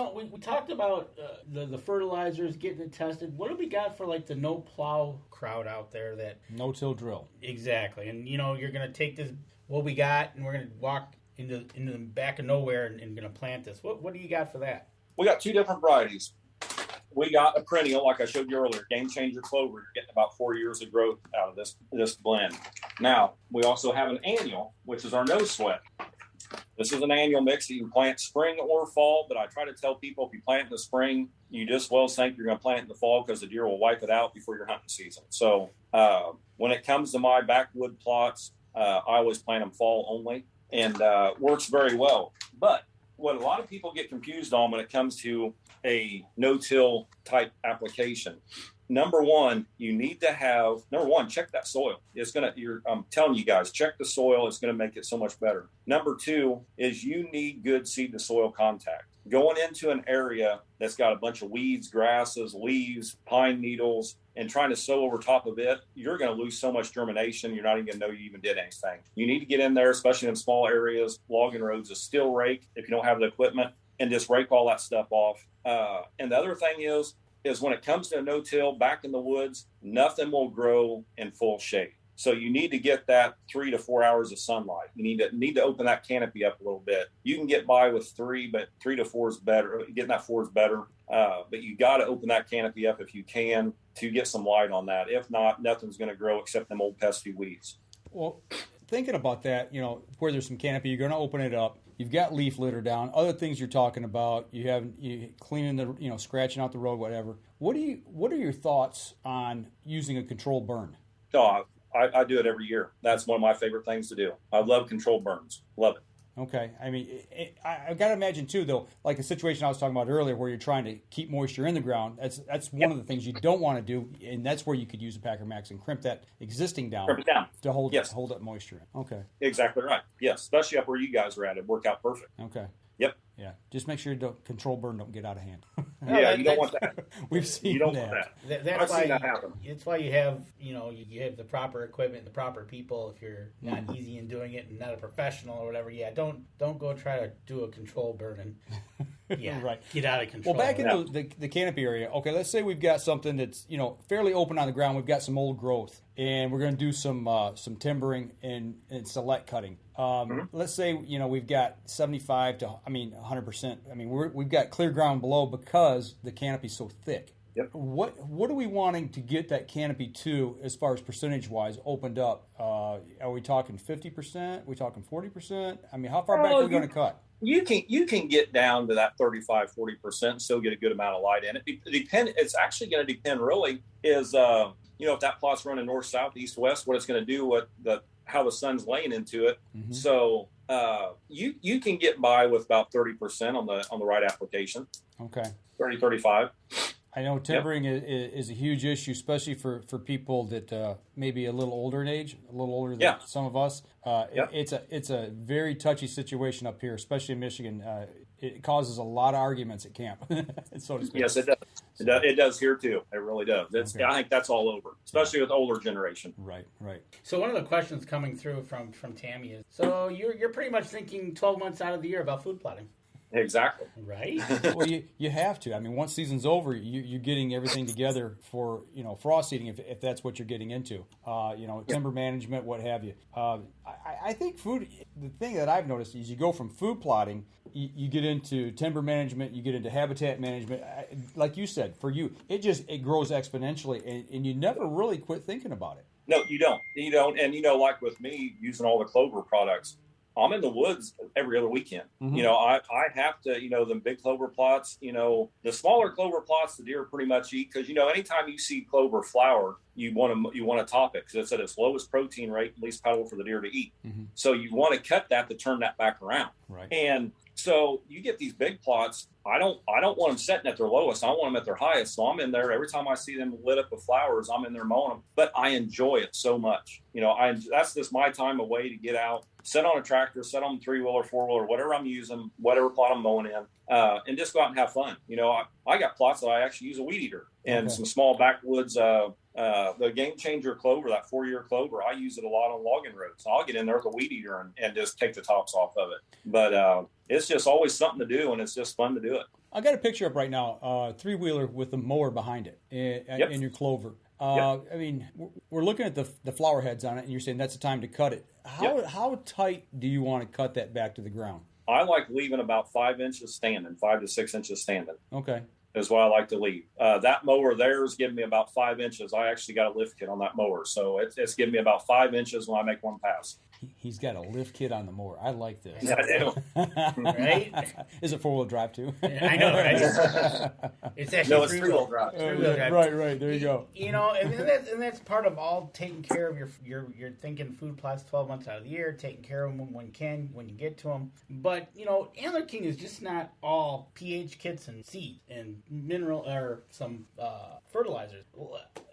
talked about the fertilizers, getting it tested. What do we got for like the no plow crowd out there that no-till drill? Exactly. And you're going to take this what we got, and we're going to walk into the back of nowhere and going to plant this. What do you got for that? We got 2 different varieties. We got a perennial, like I showed you earlier, Game Changer Clover. You're getting about 4 years of growth out of this blend. Now, we also have an annual, which is our no sweat. This is an annual mix that you can plant spring or fall, but I try to tell people if you plant in the spring, you just well think you're going to plant in the fall because the deer will wipe it out before your hunting season. So when it comes to my backwood plots, I always plant them fall only, and works very well. But what a lot of people get confused on when it comes to a no-till type application, number one, check that soil. I'm telling you guys, check the soil. It's going to make it so much better. Number two is you need good seed to soil contact. Going into an area that's got a bunch of weeds, grasses, leaves, pine needles, and trying to sow over top of it, you're going to lose so much germination. You're not even going to know you even did anything. You need to get in there, especially in small areas, logging roads, a steel rake if you don't have the equipment, and just rake all that stuff off. And the other thing is when it comes to a no-till back in the woods, nothing will grow in full shade. So you need to get that 3 to 4 hours of sunlight. You need to open that canopy up a little bit. You can get by with 3, but 3 to 4 is better. Getting that 4 is better. But you got to open that canopy up if you can to get some light on that. If not, nothing's going to grow except them old pesky weeds. Well, thinking about that, where there's some canopy, you're going to open it up. You've got leaf litter down. Other things you're talking about, you cleaning the, scratching out the road, whatever. What are your thoughts on using a controlled burn? Oh, I do it every year. That's one of my favorite things to do. I love controlled burns. Love it. Okay. I mean, I've got to imagine, too, though, like a situation I was talking about earlier where you're trying to keep moisture in the ground. That's one of the things you don't want to do, and that's where you could use a Packer Max and crimp that existing down. Crimp it down. To hold that moisture in. Okay. Exactly right. Yes, especially up where you guys are at. It worked out perfect. Okay. Yep. Yeah. Just make sure control burn don't get out of hand. Yeah, you don't want that. We've seen you don't that. want that. That's I've seen that happen. It's why you have, you have the proper equipment, the proper people. If you're not easy in doing it and not a professional or whatever, don't go try to do a control burn and right. Get out of control. Well, back in the canopy area, okay, let's say we've got something that's, fairly open on the ground. We've got some old growth, and we're going to do some timbering and select cutting. Let's say, we've got 75 to 100%. I mean, we've got clear ground below because the canopy's so thick. Yep. What are we wanting to get that canopy to as far as percentage-wise opened up? Are we talking 50%? Are we talking 40%? I mean, how far back are we going to cut? You can get down to that 35, 40% and still get a good amount of light in it. It's actually going to depend really is, if that plot's running north, south, east, west, what it's going to do, how the sun's laying into it. Mm-hmm. So you can get by with about 30% on the right application. Okay. 30, 35. I know timbering is a huge issue, especially for people that may be a little older in age, a little older than some of us. It's a very touchy situation up here, especially in Michigan. It causes a lot of arguments at camp, so to speak. Yes, it does. It does here too. It really does. Okay. I think that's all over, especially with the older generation. Right. So one of the questions coming through from Tammy is, so you're pretty much thinking 12 months out of the year about food plotting. Exactly. Right. Well, you have to. I mean, once season's over, you're getting everything together for frost seeding if that's what you're getting into. Timber management, what have you. I think food. The thing that I've noticed is you go from food plotting, you get into timber management, you get into habitat management. Like you said, for you, it grows exponentially, and you never really quit thinking about it. No, you don't. And like with me using all the clover products, I'm in the woods every other weekend. Mm-hmm. I have to, them big clover plots, the smaller clover plots, the deer pretty much eat because, anytime you see clover flower, you want to top it because it's at its lowest protein rate, least palatable for the deer to eat. Mm-hmm. So you want to cut that to turn that back around. Right. And so you get these big plots. I don't want them setting at their lowest. I want them at their highest. So I'm in there every time I see them lit up with flowers. I'm in there mowing them, but I enjoy it so much. That's just my time away to get out, sit on a tractor, sit on a 3-wheeler, 4-wheeler, whatever I'm using, whatever plot I'm mowing in, and just go out and have fun. I got plots that I actually use a weed eater and some small backwoods. The Game Changer clover, that 4-year clover, I use it a lot on logging roads. So I'll get in there with a weed eater and just take the tops off of it. But it's just always something to do, and it's just fun to do it. I got a picture up right now, 3-wheeler with the mower behind it in your clover. I mean, we're looking at the flower heads on it, and you're saying that's the time to cut it. How tight do you want to cut that back to the ground? I like leaving about 5 inches standing, 5 to 6 inches standing. Okay. Is what I like to leave. That mower there is giving me about 5 inches. I actually got a lift kit on that mower, so it's giving me about 5 inches when I make one pass. He's got a lift kit on the mower. I like this. Yeah, I do. Right? Is it 4-wheel drive too? I know, right? It's actually No, it's 3-wheel drive. Right. There you go. You know, and that's part of all taking care of your thinking food plots 12 months out of the year, taking care of them when you get to them. But, you know, Antler King is just not all pH kits and seed and mineral or some fertilizers.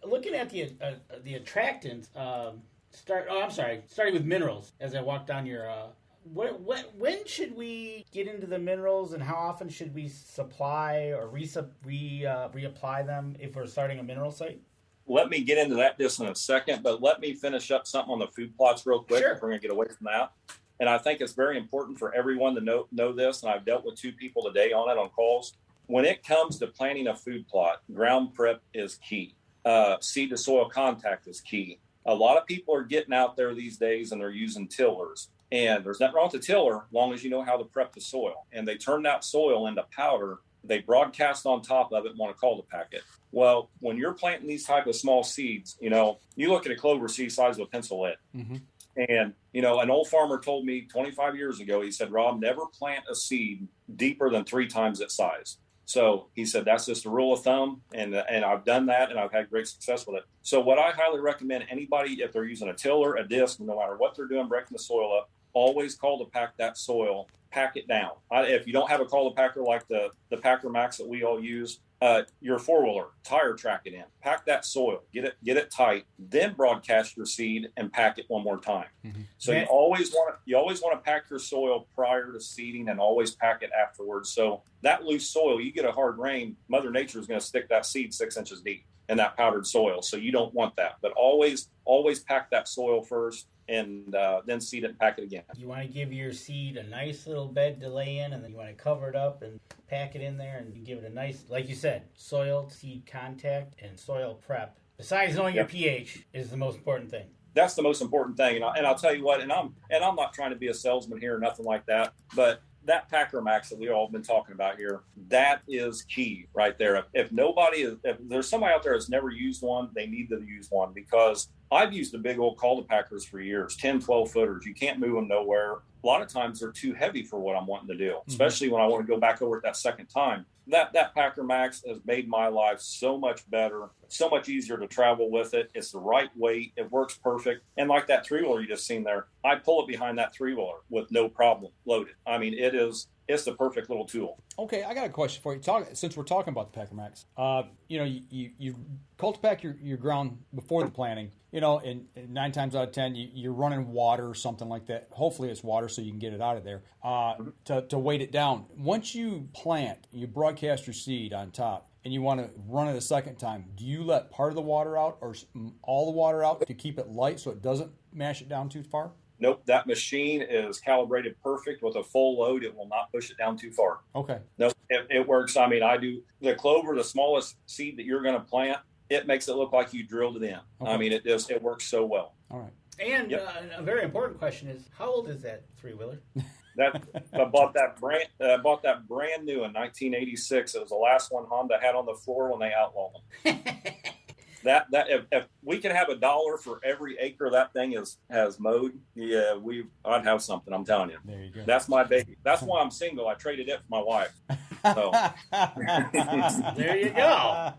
Looking at the attractants, starting with minerals as I walk down your... when should we get into the minerals, and how often should we supply or reapply them if we're starting a mineral site? Let me get into that just in a second, but let me finish up something on the food plots real quick. Sure. We're going to get away from that. And I think it's very important for everyone to know this, and I've dealt with 2 people today on it on calls. When it comes to planting a food plot, ground prep is key. Seed to soil contact is key. A lot of people are getting out there these days and they're using tillers. And there's nothing wrong with the tiller, as long as you know how to prep the soil. And they turn that soil into powder. They broadcast on top of it and want to call the packet. Well, when you're planting these type of small seeds, you know, you look at a clover seed size of a pencil lead. Mm-hmm. And, you know, an old farmer told me 25 years ago, he said, Rob, never plant a seed deeper than 3 times its size. So he said, that's just a rule of thumb. And I've done that and I've had great success with it. So what I highly recommend anybody, if they're using a tiller, a disc, no matter what they're doing, breaking the soil up, always call to pack that soil, pack it down. If you don't have a call to packer like the Packer Max that we all use, your 4-wheeler, tire track it in, pack that soil, get it tight, then broadcast your seed and pack it one more time. Mm-hmm. So you always want to pack your soil prior to seeding and always pack it afterwards. So that loose soil, you get a hard rain, Mother Nature is going to stick that seed 6 inches deep in that powdered soil. So you don't want that, but always pack that soil first and then seed it and pack it again. You want to give your seed a nice little bed to lay in, and then you want to cover it up and pack it in there and give it a nice, like you said, soil seed contact and soil prep. Besides knowing your pH is the most important thing. That's the most important thing, and I'll tell you what. And I'm not trying to be a salesman here or nothing like that, but that Packer Max that we all been talking about here, that is key right there. If there's somebody out there that's never used one, they need to use one, because I've used the big old call to packers for years, 10, 12 footers. You can't move them nowhere. A lot of times they're too heavy for what I'm wanting to do, especially when I want to go back over it that second time. That Packer Max has made my life so much better, so much easier to travel with it. It's the right weight. It works perfect. And like that 3-wheeler you just seen there, I pull it behind that 3-wheeler with no problem loaded. I mean, it's the perfect little tool. Okay, I got a question for you. Since we're talking about the Packer Max, you cultipack your ground before the planting, and 9 times out of 10, you're running water or something like that. Hopefully it's water so you can get it out of there to weight it down. Once you plant, you broadcast your seed on top, and you want to run it a second time. Do you let part of the water out or all the water out to keep it light so it doesn't mash it down too far? Nope, that machine is calibrated perfect. With a full load, it will not push it down too far. Okay. Nope, it works. I mean, I do the clover, the smallest seed that you're going to plant, it makes it look like you drilled it in. Okay. I mean, it works so well. All right. And a very important question is, how old is that 3-wheeler? I bought that brand new in 1986. It was the last one Honda had on the floor when they outlawed them. That if we could have $1 for every acre that thing has mowed, I'd have something. I'm telling you. There you go. That's my baby. That's why I'm single. I traded it for my wife. So there you go.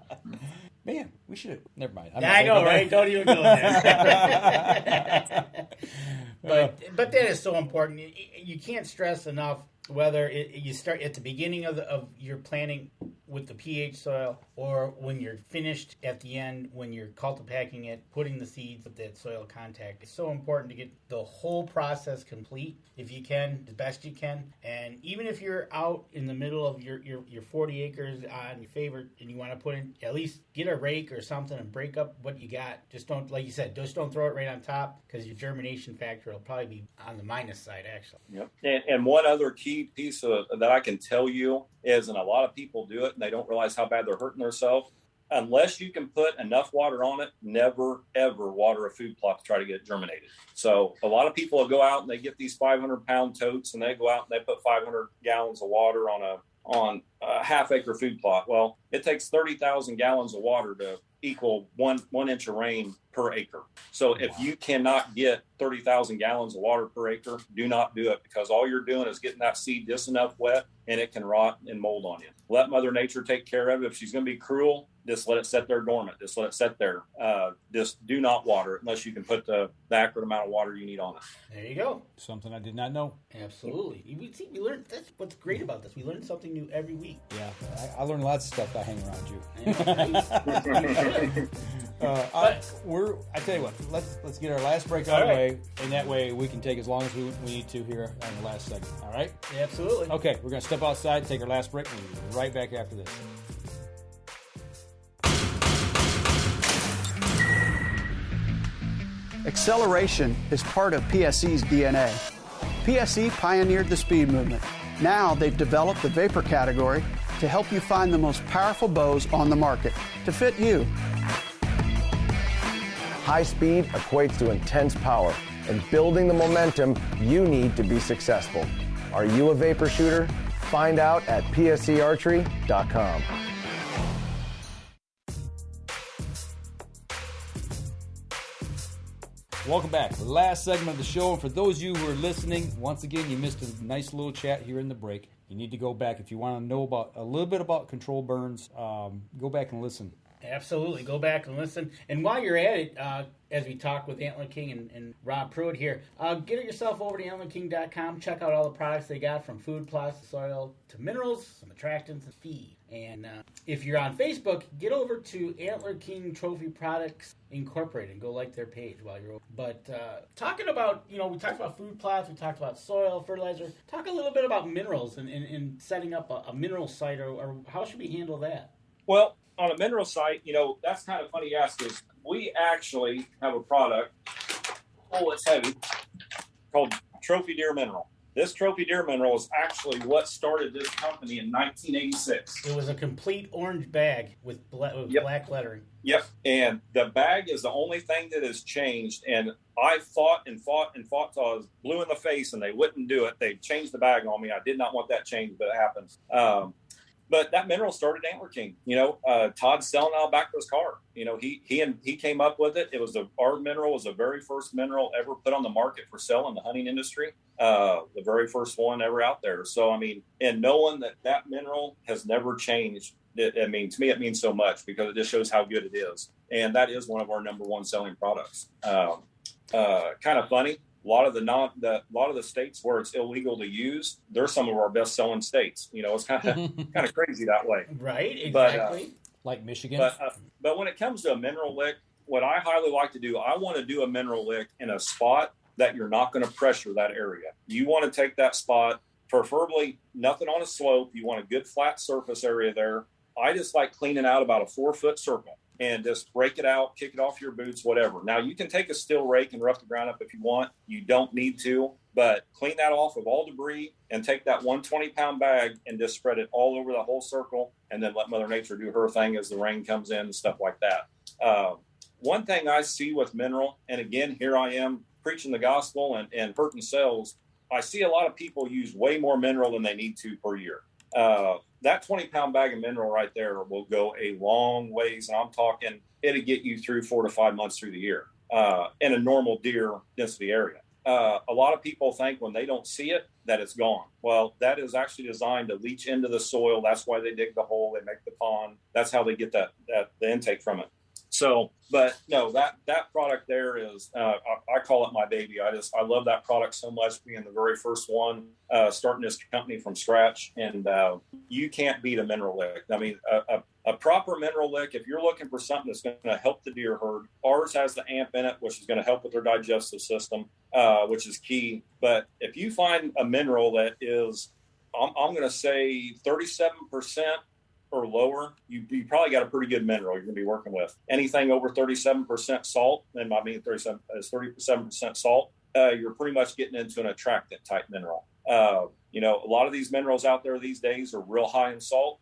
Man, we should. Never mind. I know, right? Don't even go there. But that is so important. You can't stress enough whether you start at the beginning of your planting with the pH soil, or when you're finished at the end, when you're cultipacking it, putting the seeds with that soil contact. It's so important to get the whole process complete if you can, the best you can. And even if you're out in the middle of your 40 acres on your favorite, and you want to put in, at least get a rake or something and break up what you got. Just don't, like you said, don't throw it right on top, because your germination factor will probably be on the minus side, actually. Yep. And one other key piece that I can tell you is, and a lot of people do it and they don't realize how bad they're hurting themselves, unless you can put enough water on it, never ever water a food plot to try to get it germinated. So a lot of people will go out and they get these 500-pound totes, and they go out and they put 500 gallons of water on a half-acre food plot. Well, it takes 30,000 gallons of water to equal one inch of rain per acre. So if you cannot get 30,000 gallons of water per acre, do not do it, because all you're doing is getting that seed just enough wet and it can rot and mold on you. Let Mother Nature take care of it. If she's going to be cruel, just let it sit there dormant. Just let it sit there. Just do not water it unless you can put the accurate amount of water you need on it. There you go. Something I did not know. Absolutely. We learned. That's what's great about this. We learn something new every week. Yeah, I learned lots of stuff by hanging around you. I tell you what, let's get our last break out of the way, and that way we can take as long as we need to here on the last segment. All right? Yeah, absolutely. Okay, we're going to step outside, take our last break, and we'll be right back after this. Acceleration is part of PSE's DNA. PSE pioneered the speed movement. Now they've developed the vapor category to help you find the most powerful bows on the market to fit you. High speed equates to intense power and building the momentum you need to be successful. Are you a vapor shooter? Find out at psearchery.com. Welcome back. Last segment of the show. And for those of you who are listening, once again, you missed a nice little chat here in the break. You need to go back. If you want to know about a little bit about control burns, go back and listen. Absolutely. Go back and listen. And while you're at it, as we talk with Antler King and Rob Pruitt here, get yourself over to antlerking.com. Check out all the products they got, from food plots to soil to minerals, some attractants and feed. And if you're on Facebook, get over to Antler King Trophy Products Incorporated and go like their page while you're over. But talking about, we talked about food plots, we talked about soil, fertilizer. Talk a little bit about minerals and setting up a mineral site, or how should we handle that? Well, on a mineral site, that's kind of funny you ask this. We actually have a product, it's heavy, called Trophy Deer Mineral. This Trophy Deer Mineral is actually what started this company in 1986. It was a complete orange bag with black lettering. Yep. And the bag is the only thing that has changed. And I fought till I was blue in the face, and they wouldn't do it. They changed the bag on me. I did not want that changed, but it happened. But that mineral started Antler King. Todd's selling out back to his car. He came up with it. It was our mineral was the very first mineral ever put on the market for sale in the hunting industry. The very first one ever out there. So, and knowing that mineral has never changed, to me, it means so much, because it just shows how good it is. And that is one of our number one selling products. Kind of funny. A lot of the states where it's illegal to use, they're some of our best selling states. It's kind of crazy that way. Right. Exactly. Like Michigan. But when it comes to a mineral lick, what I highly like to do, I want to do a mineral lick in a spot that you're not going to pressure that area. You want to take that spot, preferably nothing on a slope. You want a good flat surface area there. I just like cleaning out about a 4-foot circle and just rake it out, kick it off your boots, whatever. Now, you can take a steel rake and rough the ground up if you want. You don't need to, but clean that off of all debris and take that 120-pound bag and just spread it all over the whole circle, and then let Mother Nature do her thing as the rain comes in and stuff like that. One thing I see with mineral, and again, here I am preaching the gospel and hurting sales, I see a lot of people use way more mineral than they need to per year. That 20-pound bag of mineral right there will go a long ways. And I'm talking, it'll get you through 4 to 5 months through the year in a normal deer density area. A lot of people think when they don't see it that it's gone. Well, that is actually designed to leach into the soil. That's why they dig the hole, they make the pond. That's how they get the intake from it. So, but no, that product there is, I call it my baby. I love that product so much, being the very first one, starting this company from scratch. And you can't beat a mineral lick. A proper mineral lick, if you're looking for something that's going to help the deer herd, ours has the AMP in it, which is going to help with their digestive system, which is key. But if you find a mineral that is, I'm going to say 37% or lower, you probably got a pretty good mineral you're going to be working with. Anything over 37% salt, and 37% salt, you're pretty much getting into an attractant type mineral. A lot of these minerals out there these days are real high in salt.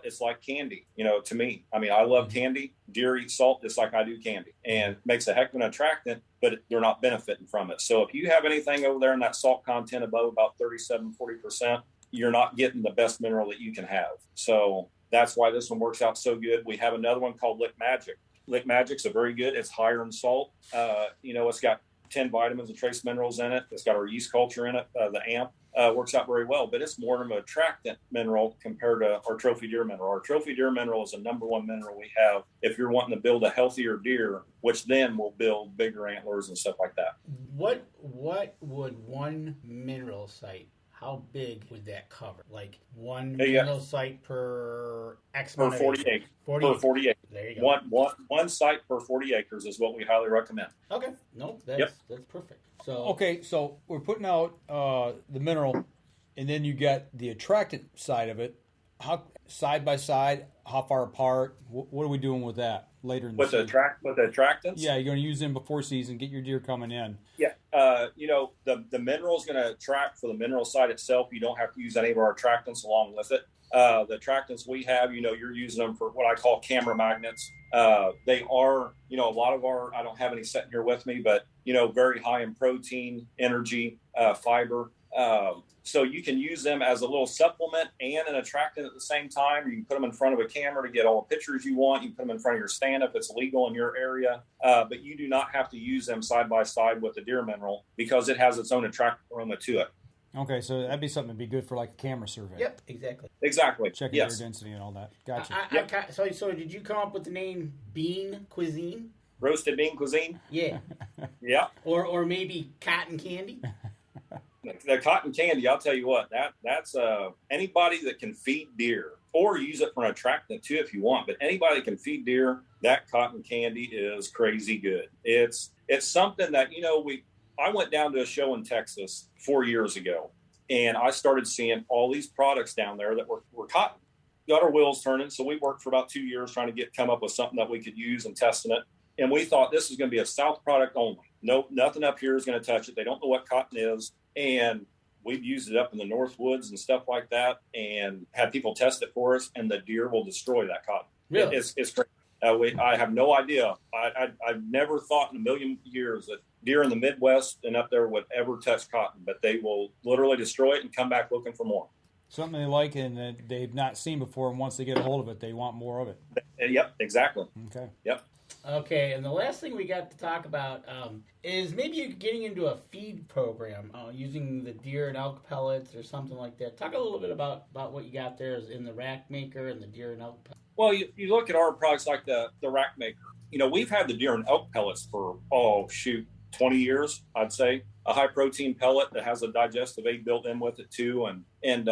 It's like candy, to me. I love candy. Deer eat salt just like I do candy, and makes a heck of an attractant, but they're not benefiting from it. So if you have anything over there in that salt content above about 37-40%, you're not getting the best mineral that you can have. So that's why this one works out so good. We have another one called Lick Magic. Lick Magic's a very good. It's higher in salt. It's got 10 vitamins and trace minerals in it. It's got our yeast culture in it, the AMP. Works out very well, but it's more of an attractant mineral compared to our trophy deer mineral. Our trophy deer mineral is the number one mineral we have if you're wanting to build a healthier deer, which then will build bigger antlers and stuff like that. What would one mineral site, how big would that cover? Like one mineral site per X amount per 40 acres. 40 per 40 acres. There you go. One site per 40 acres is what we highly recommend. Okay. No, that's perfect. So we're putting out the mineral, and then you get the attractant side of it. How side by side? How far apart? What are we doing with that later in the season? With the attractants? Yeah, you're going to use them before season. Get your deer coming in. Yeah. The mineral is going to attract for the mineral side itself. You don't have to use any of our attractants along with it. The attractants we have, you're using them for what I call camera magnets. They are, a lot of our, I don't have any sitting here with me, but, very high in protein, energy, fiber. So you can use them as a little supplement and an attractant at the same time. You can put them in front of a camera to get all the pictures you want. You can put them in front of your stand if it's legal in your area. But you do not have to use them side by side with the deer mineral because it has its own attractant aroma to it. Okay, so that'd be something that'd be good for like a camera survey. Yep, exactly. Yes. Checking your density and all that. Gotcha. So did you come up with the name Bean Cuisine? Roasted bean cuisine? Yeah. Yeah. Or maybe cotton candy? The cotton candy, I'll tell you what, that's anybody that can feed deer or use it for an attractant too if you want, but anybody that can feed deer, that cotton candy is crazy good. It's something that, I went down to a show in Texas 4 years ago, and I started seeing all these products down there that were cotton. Got our wheels turning, so we worked for about 2 years trying to come up with something that we could use and testing it. And we thought this is going to be a South product only. Nope, nothing up here is going to touch it. They don't know what cotton is. And we've used it up in the North Woods and stuff like that and had people test it for us, and the deer will destroy that cotton. Really? It's crazy. I have no idea. I've never thought in a million years that deer in the Midwest and up there would ever touch cotton, but they will literally destroy it and come back looking for more. Something they like and that they've not seen before, and once they get a hold of it, they want more of it. Yep, exactly. Okay. Yep. Okay, and the last thing we got to talk about is maybe you're getting into a feed program using the deer and elk pellets or something like that. Talk a little bit about what you got there in the rack maker and the deer and elk pellets. Well, you look at our products like the rack maker. We've had the deer and elk pellets for, 20 years, I'd say. A high protein pellet that has a digestive aid built in with it too, and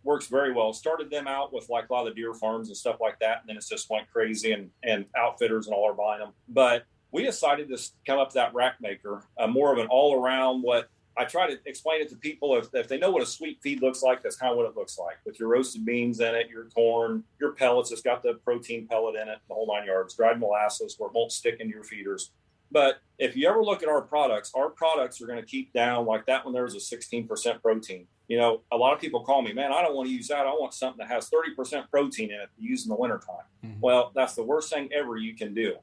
works very well. Started them out with like a lot of the deer farms and stuff like that, and then it's just went crazy, and outfitters and all are buying them. But we decided to come up with that rack maker, more of an all around. What I try to explain it to people, if they know what a sweet feed looks like, that's kind of what it looks like, with your roasted beans in it, your corn, your pellets. It's got the protein pellet in it, the whole 9 yards, dried molasses where it won't stick into your feeders. But if you ever look at our products are going to keep down like that one. There's a 16% protein. A lot of people call me, man, I don't want to use that. I want something that has 30% protein in it to use in the wintertime. Mm-hmm. Well, that's the worst thing ever you can do.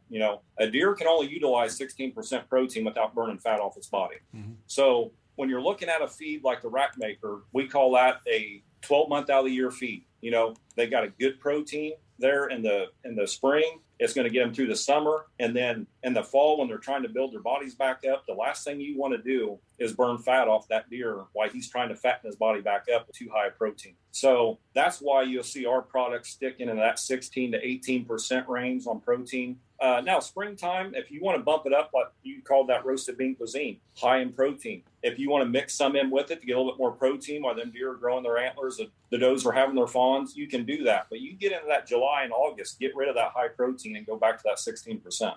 A deer can only utilize 16% protein without burning fat off its body. Mm-hmm. So when you're looking at a feed like the rack maker, we call that a 12-month out of the year feed. They got a good protein there in the spring. It's going to get them through the summer. And then in the fall, when they're trying to build their bodies back up, the last thing you want to do is burn fat off that deer while he's trying to fatten his body back up with too high a protein. So that's why you'll see our products sticking in that 16 to 18% range on protein. Now, springtime, if you want to bump it up, like you called that roasted bean cuisine, high in protein. If you want to mix some in with it to get a little bit more protein while them deer are growing their antlers, the does are having their fawns, you can do that. But you get into that July and August, get rid of that high protein and go back to that 16%.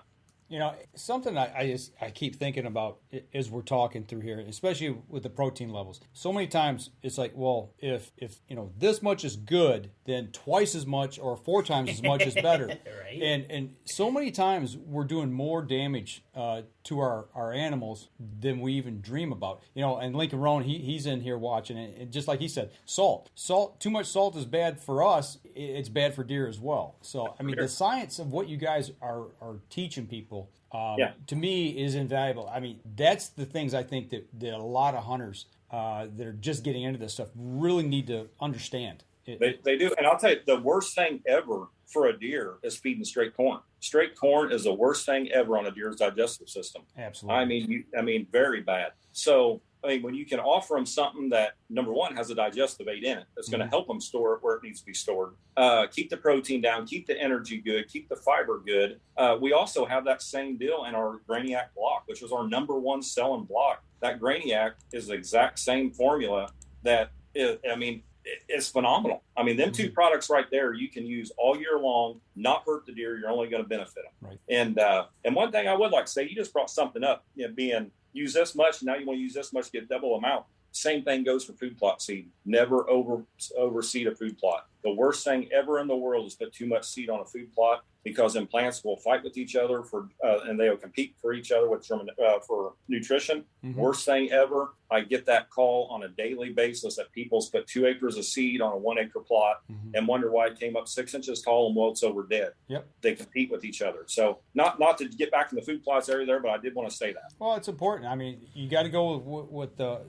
Something I keep thinking about as we're talking through here, especially with the protein levels. So many times it's like, well, if this much is good, then twice as much or 4 times as much is better. Right. And so many times we're doing more damage to our animals than we even dream about. And Lincoln Roan, he's in here watching it, and just like he said, salt, too much salt is bad for us. It's bad for deer as well. So I mean, the science of what you guys are teaching people people, to me is invaluable. I mean, that's the things I think that a lot of hunters that are just getting into this stuff really need to understand. They do. And I'll tell you, the worst thing ever for a deer is feeding straight corn. Straight corn is the worst thing ever on a deer's digestive system. Absolutely. I mean, very bad. So, I mean, when you can offer them something that, number one, has a digestive aid in it, that's going to help them store it where it needs to be stored, keep the protein down, keep the energy good, keep the fiber good. We also have that same deal in our Grainiac block, which was our number one selling block. That Grainiac is the exact same formula that is, I mean, it's phenomenal. I mean, them two products right there, you can use all year long, not hurt the deer. You're only going to benefit them. Right. And one thing I would like to say, you just brought something up, being use this much. Now you want to use this much, get double amount. Same thing goes for food plot seed. Never overseed a food plot. The worst thing ever in the world is put too much seed on a food plot, because then plants will fight with each other and they'll compete for each other for nutrition. Mm-hmm. Worst thing ever. I get that call on a daily basis that people's put 2 acres of seed on a 1 acre plot and wonder why it came up 6 inches tall and well, it's over dead. Yep. They compete with each other. So not to get back in the food plots area there, but I did want to say that. Well, it's important. I mean, you got to go with the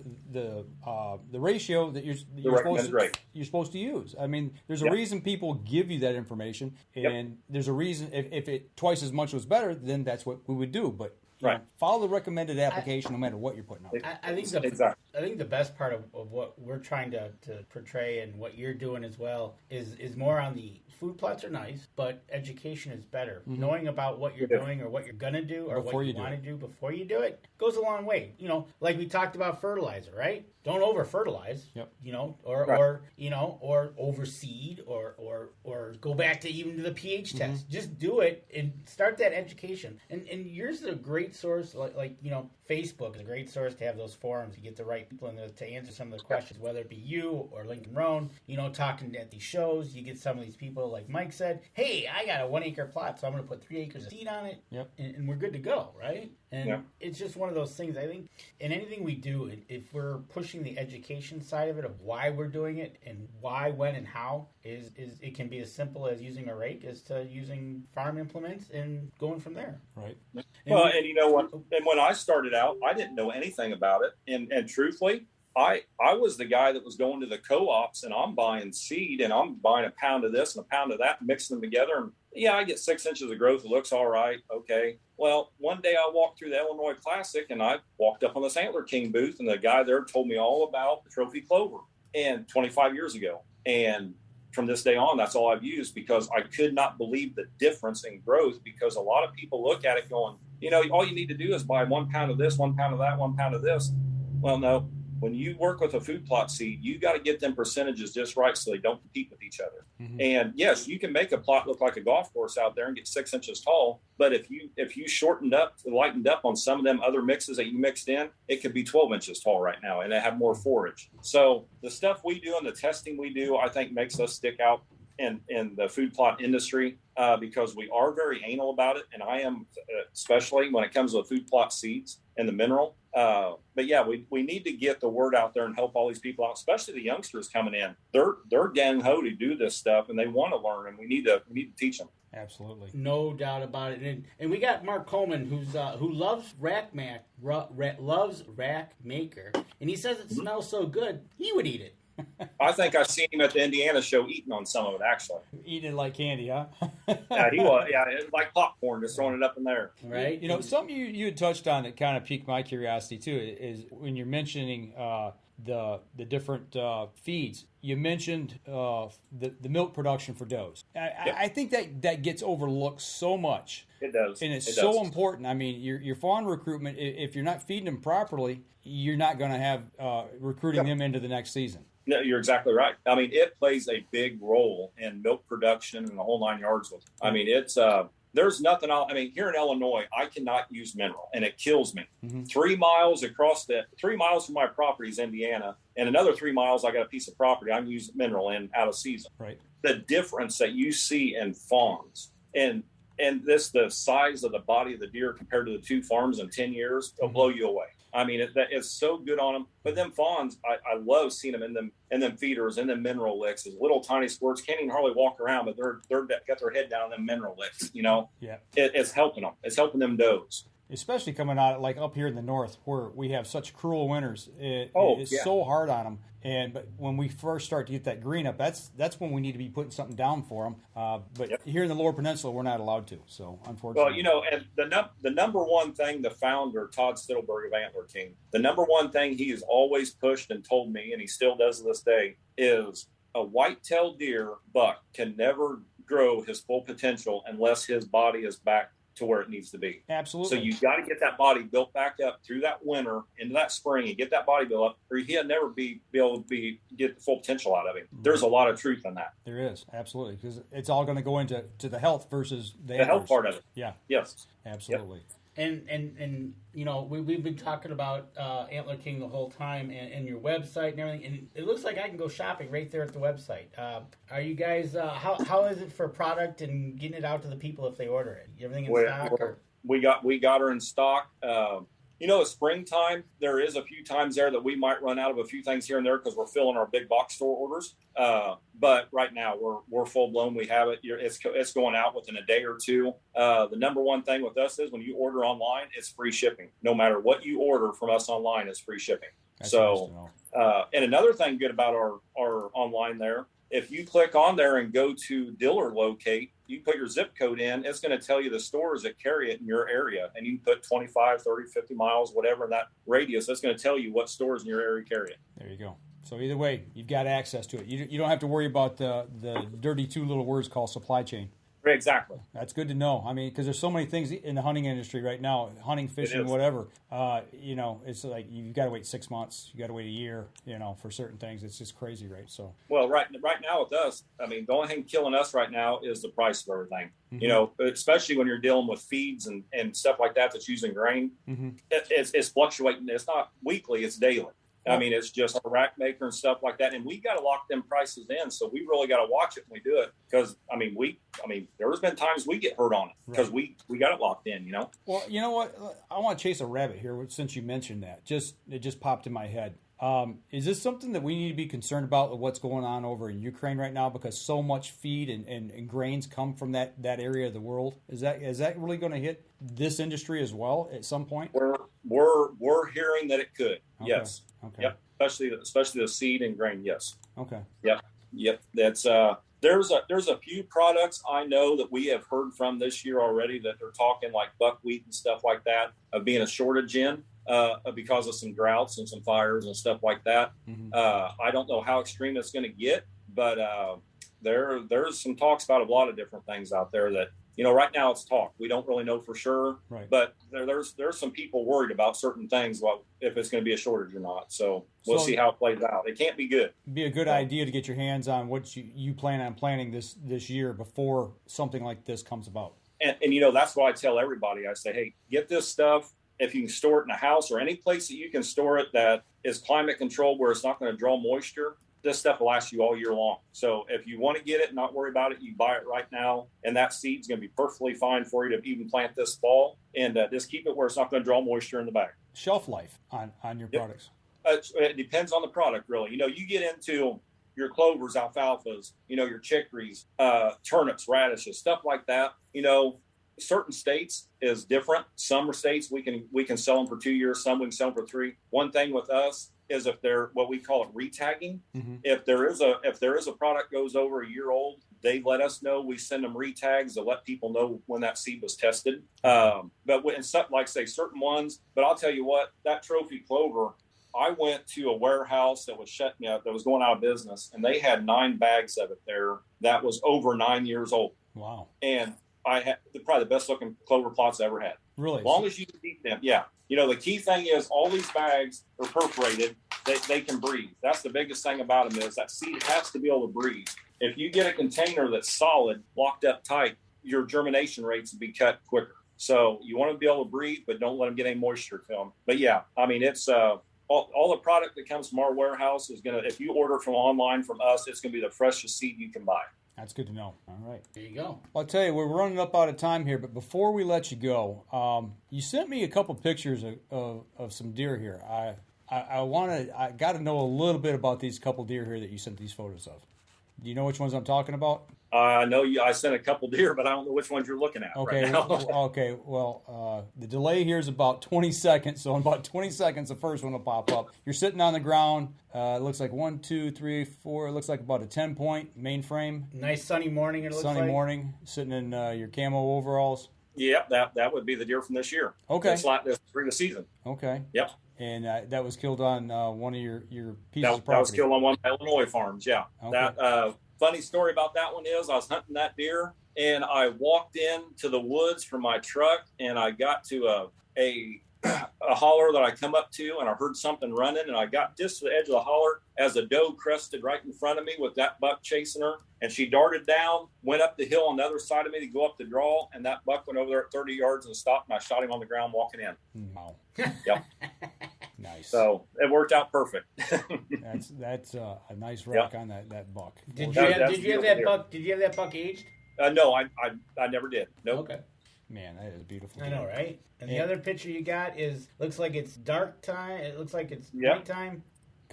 ratio that you're supposed to use. I mean, there's a reason people give you that information, and there's a reason if it twice as much was better, then that's what we would do. But you know, follow the recommended application no matter what you're putting on. I think the best part of what we're trying to portray and what you're doing as well is more on the food plots are nice, but education is better. Mm-hmm. Knowing about what you're doing or what you're going to do or before what you want to do before you do it goes a long way. You know, like we talked about fertilizer, right? Don't over fertilize. Yep. You know, or overseed or go back to even to the pH test. Just do it and start that education. And yours is a great source, like you know, Facebook is a great source to have those forums. You get the right people in there to answer some of the questions, whether it be you or Lincoln Roan, you know, talking at these shows. You get some of these people, like Mike said, hey, I got a 1 acre plot, so I'm going to put 3 acres of seed on it, and we're good to go, right? And it's just one of those things, I think, in anything we do, if we're pushing the education side of it, of why we're doing it, and why, when, and how, is it can be as simple as using a rake as to using farm implements and going from there. Right. And you know what? And when I started out, I didn't know anything about it. And truthfully, I was the guy that was going to the co-ops and I'm buying seed and I'm buying a pound of this and a pound of that, mixing them together. And I get 6 inches of growth. It looks all right. Okay. Well, one day I walked through the Illinois Classic and I walked up on this Antler King booth and the guy there told me all about the trophy clover, and 25 years ago. And from this day on, that's all I've used, because I could not believe the difference in growth, because a lot of people look at it going, you know, all you need to do is buy 1 pound of this, 1 pound of that, 1 pound of this. Well, no. When you work with a food plot seed, you got to get them percentages just right so they don't compete with each other. Mm-hmm. And yes, you can make a plot look like a golf course out there and get 6 inches tall. But if you lightened up on some of them other mixes that you mixed in, it could be 12 inches tall right now, and they have more forage. So the stuff we do and the testing we do, I think, makes us stick out in the food plot industry, because we are very anal about it. And I am, especially when it comes to food plot seeds and the mineral. But yeah, we need to get the word out there and help all these people out, especially the youngsters coming in. They're gang-ho to do this stuff and they want to learn, and we need to teach them. Absolutely. No doubt about it. And we got Mark Coleman, who loves loves Rack Maker, and he says it smells so good, he would eat it. I think I've seen him at the Indiana show eating on some of it, actually. Eating it like candy, huh? Yeah, he was. Yeah, like popcorn, just throwing it up in there. Right. You know, something you had touched on that kind of piqued my curiosity, too, is when you're mentioning the different feeds. You mentioned the milk production for does. I think that gets overlooked so much. It does. And it's so important. I mean, your fawn recruitment, if you're not feeding them properly, you're not going to have recruiting them into the next season. No, you're exactly right. I mean, it plays a big role in milk production and the whole 9 yards. I mean, it's there's nothing. Here in Illinois, I cannot use mineral, and it kills me. Mm-hmm. 3 miles from my property is Indiana, and another 3 miles, I got a piece of property I'm using mineral in out of season. Right. The difference that you see in fawns, and and the size of the body of the deer compared to the two farms in 10 years, it'll blow you away. I mean, it's so good on them. But them fawns, I love seeing them in them feeders, in them mineral licks, as little tiny squirts, can't even hardly walk around, but they're got their head down in them mineral licks, you know? Yeah. It's helping them. It's helping them doze. Especially coming out like up here in the north where we have such cruel winters. It's so hard on them. But when we first start to get that green up, that's when we need to be putting something down for them. But here in the Lower Peninsula, we're not allowed to. So unfortunately, well, you know, and the number one thing the founder Todd Stittelberg of Antler King, the number one thing he has always pushed and told me, and he still does to this day, is a white-tailed deer buck can never grow his full potential unless his body is back to where it needs to be. Absolutely. So you got to get that body built back up through that winter into that spring and get that body built up, or he'll never be able to get the full potential out of him. There's a lot of truth in that. There is, absolutely, because it's all going to go into the health versus the health part of it. Yeah. Yes. Absolutely. Yep. And you know, we've been talking about Antler King the whole time, and your website and everything, and it looks like I can go shopping right there at the website. Are you guys, how is it for product and getting it out to the people if they order it? Everything in stock? Or? We got her in stock. You know, it's springtime. There is a few times there that we might run out of a few things here and there because we're filling our big box store orders. But right now we're full blown. We have it. It's going out within a day or two. The number one thing with us is when you order online, it's free shipping. No matter what you order from us online, it's free shipping. That's so, and another thing good about our online there, if you click on there and go to dealer locate, you put your zip code in, it's going to tell you the stores that carry it in your area. And you can put 25, 30, 50 miles, whatever in that radius. That's going to tell you what stores in your area carry it. There you go. So either way, you've got access to it. You don't have to worry about the dirty two little words called supply chain. Exactly. That's good to know. I mean, because there's so many things in the hunting industry right now, hunting, fishing, whatever. You know, it's like you've got to wait 6 months. You got to wait a year, you know, for certain things. It's just crazy, right? So. Well, right now with us, I mean, the only thing killing us right now is the price of everything. Mm-hmm. You know, especially when you're dealing with feeds and stuff like that that's using grain. Mm-hmm. It's fluctuating. It's not weekly, it's daily. I mean, it's just a rack maker and stuff like that. And we got to lock them prices in. So we really got to watch it when we do it. Because, I mean, there's been times we get hurt on it because we got it locked in, you know? Well, you know what? I want to chase a rabbit here since you mentioned that. It just popped in my head. Is this something that we need to be concerned about with what's going on over in Ukraine right now? Because so much feed and grains come from that area of the world. Is that really going to hit this industry as well at some point? We're hearing that it could. Okay. Yes. Okay. Yep. Especially the seed and grain. Yes. Okay. Yep. That's there's a few products I know that we have heard from this year already that they're talking like buckwheat and stuff like that of being a shortage in. Because of some droughts and some fires and stuff like that. Mm-hmm. I don't know how extreme it's going to get, but there's some talks about a lot of different things out there that, you know, right now it's talk. We don't really know for sure, right. But there's some people worried about certain things, well, if it's going to be a shortage or not. So we'll see how it plays out. It can't be good. It'd be a good idea to get your hands on what you plan on planting this year before something like this comes about. And you know, that's why I tell everybody, I say, hey, get this stuff. If you can store it in a house or any place that you can store it that is climate controlled where it's not going to draw moisture, this stuff will last you all year long. So if you want to get it and not worry about it, you buy it right now, and that seed's going to be perfectly fine for you to even plant this fall. And just keep it where it's not going to draw moisture in the back. Shelf life on your products? It depends on the product, really. You know, you get into your clovers, alfalfas, you know, your chicories, turnips, radishes, stuff like that, you know. Certain states is different. Some states we can sell them for 2 years. Some we can sell them for 3. One thing with us is if they're what we call it retagging. Mm-hmm. If there is a product goes over a year old, they let us know. We send them retags to let people know when that seed was tested. But in something like say certain ones. But I'll tell you what, that trophy clover. I went to a warehouse that was that was going out of business, and they had 9 bags of it there that was over 9 years old. Wow! And I had probably the best looking clover plots I ever had. Really? As long as you can keep them. Yeah. You know, the key thing is all these bags are perforated. They can breathe. That's the biggest thing about them is that seed has to be able to breathe. If you get a container that's solid, locked up tight, your germination rates will be cut quicker. So you want to be able to breathe, but don't let them get any moisture to them. But yeah, I mean, it's all the product that comes from our warehouse is going to, if you order from online from us, it's going to be the freshest seed you can buy. That's good to know. All right. There you go. I'll tell you, we're running up out of time here, but before we let you go, you sent me a couple pictures of some deer here. I got to know a little bit about these couple deer here that you sent these photos of. Do you know which ones I'm talking about? I know I sent a couple deer, but I don't know which ones you're looking at right now. Well, the delay here is about 20 seconds. So in about 20 seconds, the first one will pop up. You're sitting on the ground. It looks like 1, 2, 3, 4. It looks like about a 10-point mainframe. Nice sunny morning. It looks like. Sunny morning, sitting in your camo overalls. Yeah, that would be the deer from this year. Okay. It's like this through the season. Okay. Yep. And that was killed on one of your pieces of property. That was killed on one of my Illinois farms, yeah. Okay. That funny story about that one is I was hunting that deer, and I walked into the woods from my truck, and I got to a holler that I come up to, and I heard something running, and I got just to the edge of the holler as a doe crested right in front of me with that buck chasing her, and she darted down, went up the hill on the other side of me to go up the draw, and that buck went over there at 30 yards and stopped, and I shot him on the ground walking in. Wow. Yep. Nice. So it worked out perfect. That's a nice rack on that buck. Did you have that buck aged? No, I never did. Nope. Okay. Man, that is beautiful. I know, right? And the other picture you got looks like it's dark time. It looks like it's nighttime.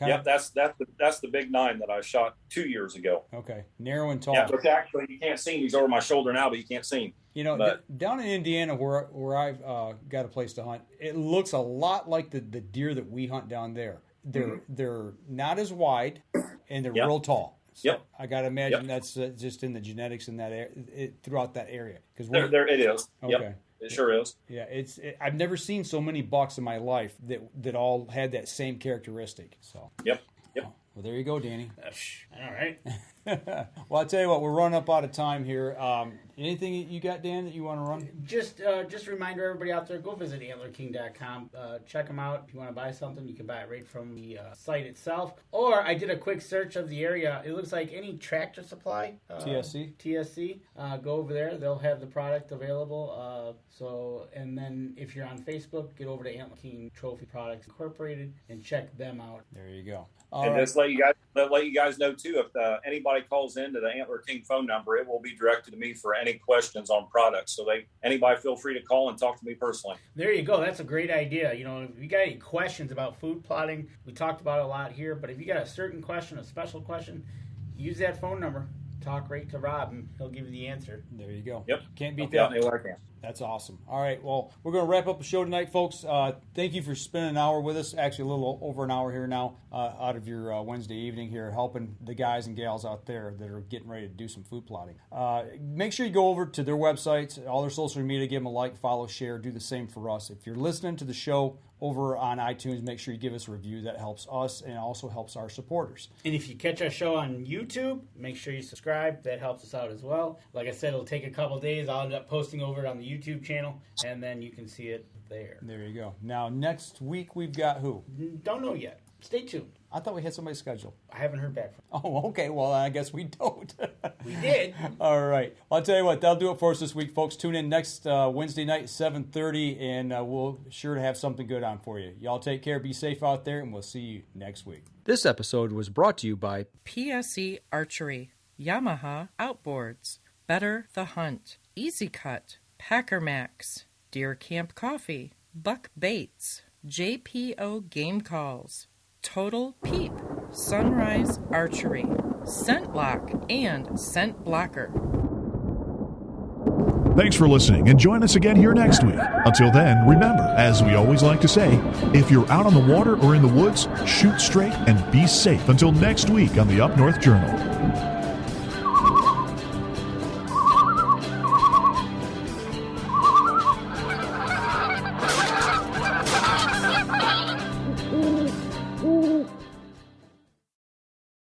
Yep, that's the big 9 that I shot 2 years ago. Okay, narrow and tall. Yeah, but actually you can't see him. He's over my shoulder now, but you can't see him. You know, down in Indiana where I've got a place to hunt, it looks a lot like the deer that we hunt down there. They're not as wide, and they're real tall. So I got to imagine that's just in the genetics in that throughout that area. Because there it is. Okay. Yep. It sure is. Yeah, I've never seen so many bucks in my life that all had that same characteristic. So. Yep. Well, there you go, Danny. All right. Well, I'll tell you what, we're running up out of time here. Anything you got, Dan, that you want to run? Just a reminder, everybody out there, go visit antlerking.com. Check them out. If you want to buy something, you can buy it right from the site itself. Or I did a quick search of the area. It looks like any Tractor Supply. TSC. Go over there. They'll have the product available. And then if you're on Facebook, get over to Antler King Trophy Products Incorporated and check them out. There you go. And just let you guys know too, if anybody calls into the Antler King phone number, it will be directed to me for any questions on products. So anybody feel free to call and talk to me personally. There you go. That's a great idea. You know, if you got any questions about food plotting, we talked about it a lot here, but if you got a certain question, a special question, use that phone number. Talk right to Rob, and he'll give you the answer. There you go. Yep. Can't beat that. Anywhere I can. That's awesome. All right. Well, we're going to wrap up the show tonight, folks. Thank you for spending an hour with us. Actually, a little over an hour here now out of your Wednesday evening here, helping the guys and gals out there that are getting ready to do some food plotting. Make sure you go over to their websites, all their social media, give them a like, follow, share, do the same for us. If you're listening to the show over on iTunes, make sure you give us a review. That helps us and also helps our supporters. And if you catch our show on YouTube, make sure you subscribe. That helps us out as well. Like I said, it'll take a couple days. I'll end up posting over it on the YouTube channel, and then you can see it there. There you go. Now, next week we've got who? Don't know yet. Stay tuned. I thought we had somebody scheduled. I haven't heard back from them. Oh, okay. Well, I guess we don't. We did. All right. I'll tell you what. That'll do it for us this week, folks. Tune in next Wednesday night, 7:30, and we'll sure to have something good on for you. Y'all take care. Be safe out there, and we'll see you next week. This episode was brought to you by PSE Archery, Yamaha Outboards, Better the Hunt, Easy Cut, Packer Max, Deer Camp Coffee, Buck Baits, JPO Game Calls, Total Peep, Sunrise Archery, Scent Lock, and Scent Blocker. Thanks for listening, and join us again here next week. Until then, remember, as we always like to say, if you're out on the water or in the woods, shoot straight and be safe. Until next week on the Up North Journal.